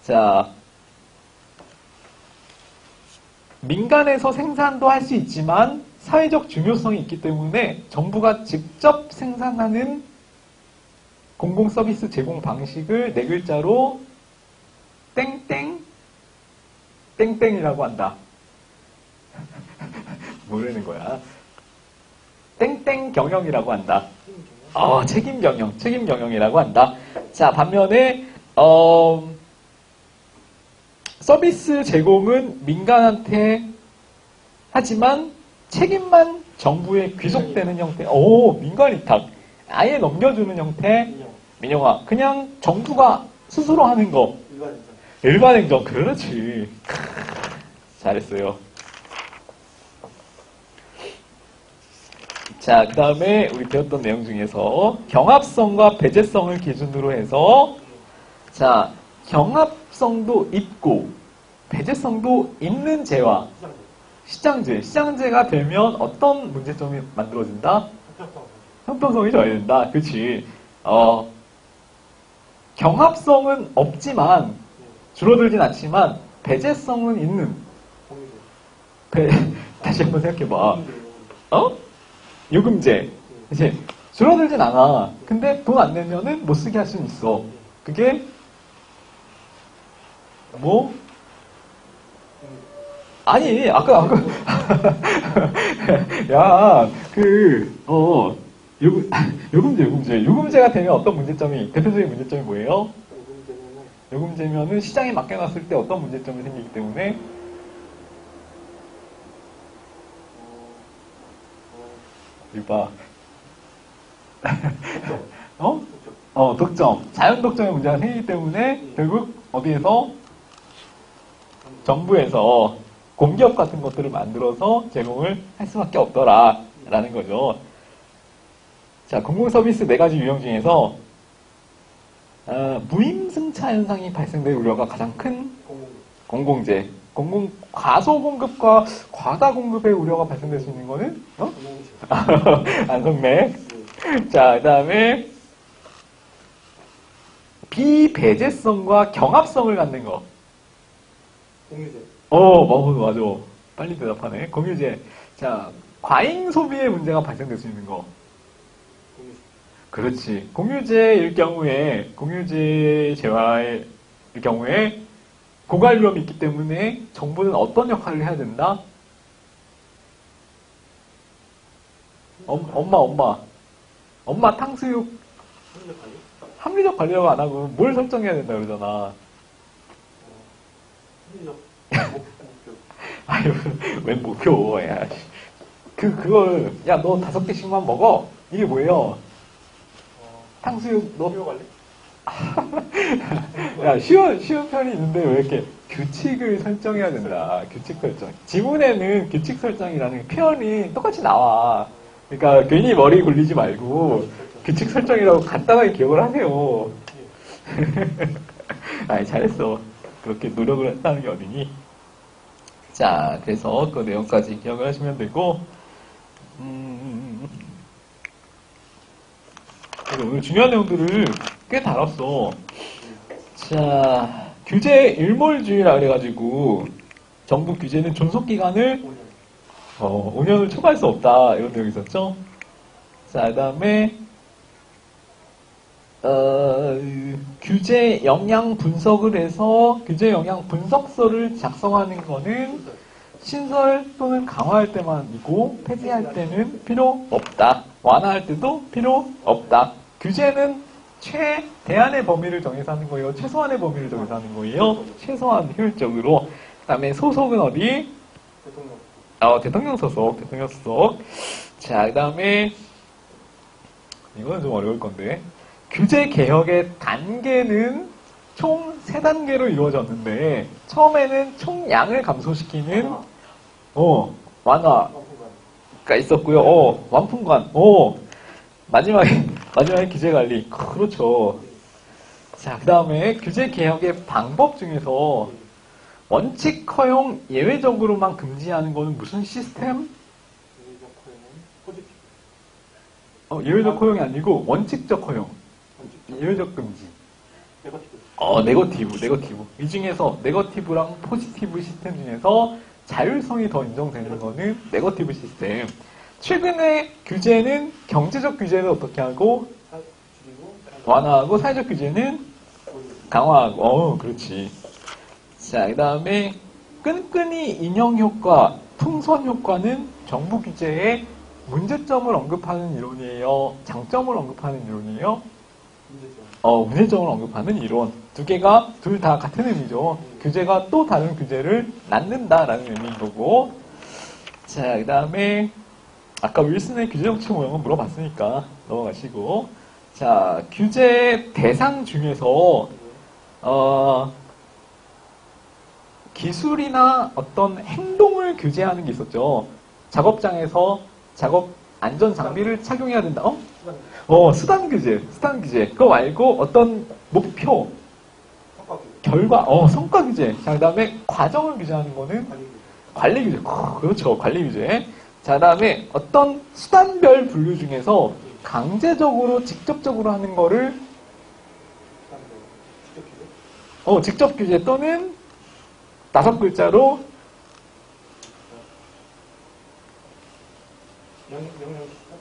자, 민간에서 생산도 할 수 있지만 사회적 중요성이 있기 때문에 정부가 직접 생산하는 공공 서비스 제공 방식을 4글자로 땡땡이라고 한다. 모르는 거야. 땡땡 경영이라고 한다. 책임 경영이라고 한다. 자, 반면에 서비스 제공은 민간한테 하지만 책임만 정부에 귀속되는 형태. 민간 위탁. 아예 넘겨주는 형태. 민영화. 그냥 정부가 스스로 하는 거. 일반 행정. 그렇지. 잘했어요. 자, 그 다음에 우리 배웠던 내용 중에서 경합성과 배제성을 기준으로 해서 자, 경합성도 있고 배제성도 있는 재화. 시장제가 되면 어떤 문제점이 만들어진다? 형평성이 저해된다. 그렇지. 경합성은 없지만 줄어들진 않지만 배제성은 있는. 다시 한번 생각해봐. 요금제. 이제 줄어들진 않아. 근데 돈 안 내면은 못 쓰게 할 수는 있어. 그게 뭐? 아니, 아까 야, 요금제가 되면 어떤 문제점이, 대표적인 문제점이 뭐예요? 요금제면은 시장에 맡겨놨을 때 어떤 문제점이 생기기 때문에 이봐. 독점. 자연 독점의 문제가 생기기 때문에 결국 어디에서? 정부에서 공기업 같은 것들을 만들어서 제공을 할 수밖에 없더라라는 거죠. 자, 공공서비스 4가지 유형 중에서 무임승차 현상이 발생될 우려가 가장 큰 공공재. 과소공급과 과다공급의 우려가 발생될 수 있는 거는? 안성맥. 자, 그 다음에 비배제성과 경합성을 갖는 거. 공유제. 맞아. 빨리 대답하네. 공유제. 자, 과잉 소비의 문제가 발생될 수 있는 거. 공유제. 그렇지. 공유제일 경우에, 공유제 재화일 경우에 고갈 위험이 있기 때문에 정부는 어떤 역할을 해야 된다? 엄마 탕수육 합리적 관리라고 안 하고 뭘 설정해야 된다 그러잖아. 아유, 웬 목표, 야. 그걸, 야, 너 5개씩만 먹어. 이게 뭐예요? 탕수육, 너. 관리? 야, 쉬운 편이 있는데 왜 이렇게 규칙을 설정해야 된다. 규칙 설정. 지문에는 규칙 설정이라는 표현이 똑같이 나와. 그러니까 괜히 머리 굴리지 말고 규칙 설정이라고 간단하게 기억을 하세요. 아니, 잘했어. 그렇게 노력을 했다는 게 어디니? 자, 그래서 그 내용까지 기억을 하시면 되고, 그래서 오늘 중요한 내용들을 꽤 다뤘어. 자, 규제 일몰주의라 그래가지고, 정부 규제는 존속기간을 5년을 초과할 수 없다. 이런 내용이 있었죠? 자, 그 다음에, 규제 영향 분석을 해서 규제 영향 분석서를 작성하는 거는 신설 또는 강화할 때만이고 폐지할 때는 필요 없다. 완화할 때도 필요 없다. 규제는 최대한의 범위를 정해서 하는 거예요. 최소한의 범위를 정해서 하는 거예요. 최소한 효율적으로. 그 다음에 소속은 어디? 대통령. 대통령 소속, 대통령 소속. 자, 그 다음에 이거는 좀 어려울 건데 규제 개혁의 단계는 총 3단계로 이루어졌는데 처음에는 총량을 감소시키는 완화가 있었고요. 완풍관. 마지막에 규제관리. 그렇죠. 자, 그 다음에 규제 개혁의 방법 중에서 원칙 허용 예외적으로만 금지하는 거는 무슨 시스템? 예외적 허용은 포지티브. 예외적 허용이 아니고 원칙적 허용. 예외적 금지. 네거티브. 네거티브. 이 중에서 네거티브랑 포지티브 시스템 중에서 자율성이 더 인정되는 거는 네거티브 시스템. 최근에 규제는 경제적 규제는 어떻게 하고 줄이고 완화하고 사회적 규제는 강화하고. 그렇지. 자, 그 다음에 끈끈이 인형 효과, 풍선 효과는 정부 규제의 문제점을 언급하는 이론이에요. 장점을 언급하는 이론이에요. 문제점. 문제점을 언급하는 이론. 두 개가 둘 다 같은 의미죠. 규제가 또 다른 규제를 낳는다라는 의미인 거고. 자, 그 다음에 아까 윌슨의 규제 정책 모형은 물어봤으니까 넘어가시고. 자, 규제 대상 중에서 기술이나 어떤 행동을 규제하는 게 있었죠. 작업장에서 작업 안전 장비를 착용해야 된다. 수단 규제. 그거 말고 어떤 목표, 성과 규제. 결과, 성과 규제. 자, 그 다음에 과정을 규제하는 거는 관리 규제. 관리 규제. 그렇죠. 관리 규제. 자, 그 다음에 어떤 수단별 분류 중에서 강제적으로, 직접적으로 하는 거를 직접 규제. 직접 규제 또는 5글자로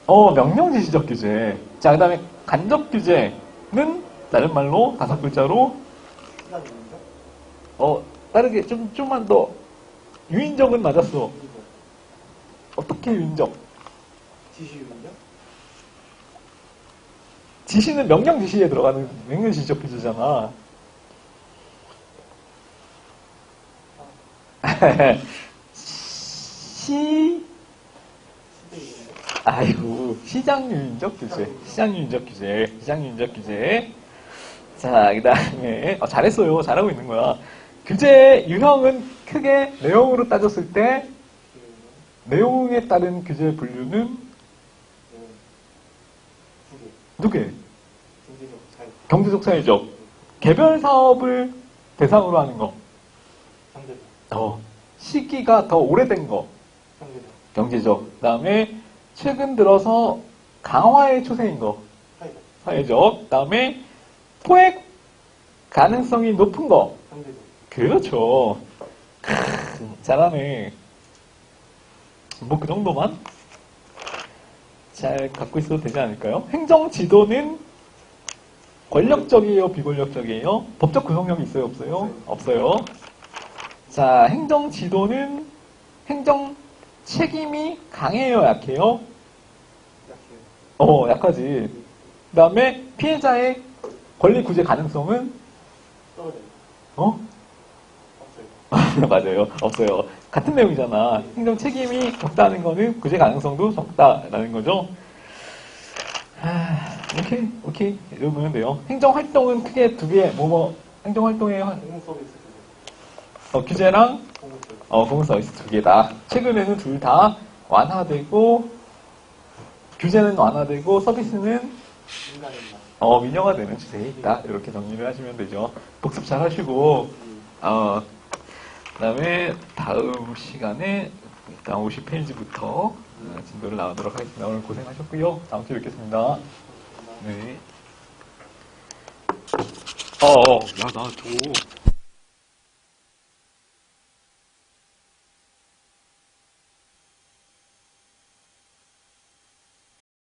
명령지시적 규제. 자, 그 다음에 간접 규제는 다른 말로 5글자로 시간 유인적. 다르게 좀만 더 유인적은 맞았어. 어떻게 유인적? 지시 유인적. 지시는 명령 지시에 들어가는 명령지시적 규제잖아. 시장 유인적 규제. 자, 그 다음에, 잘했어요. 잘하고 있는 거야. 규제 유형은 크게 내용으로 따졌을 때, 내용에 따른 규제 분류는 두 개. 경제적, 사회적. 개별 사업을 대상으로 하는 거. 시기가 더 오래된 거. 경제적. 그 다음에 최근 들어서 강화의 추세인 거. 사회적. 그 다음에 포획 가능성이 높은 거. 그렇죠. 잘하네. 뭐 그 정도만 잘 갖고 있어도 되지 않을까요? 행정 지도는 권력적이에요, 비권력적이에요? 법적 구성력이 있어요, 없어요? 없어요. 자, 행정 지도는 행정 책임이 강해요, 약해요? 약하지. 그 다음에 피해자의 권리 구제 가능성은? 맞아요. 없어요. 같은 내용이잖아. 행정 책임이 적다는 거는 구제 가능성도 적다라는 거죠. 오케이. 이러면 돼요. 행정 활동은 크게 두 개, 행정 활동의 규제랑 공공 서비스 두 개다. 최근에는 둘 다 완화되고, 규제는 완화되고, 서비스는 민영화되는 추세에 있다. 이렇게 정리를 하시면 되죠. 복습 잘 하시고, 그 다음에 다음 시간에 다음 50페이지부터 진도를 나누도록 하겠습니다. 오늘 고생하셨고요. 다음 주에 뵙겠습니다. 네. 나 줘.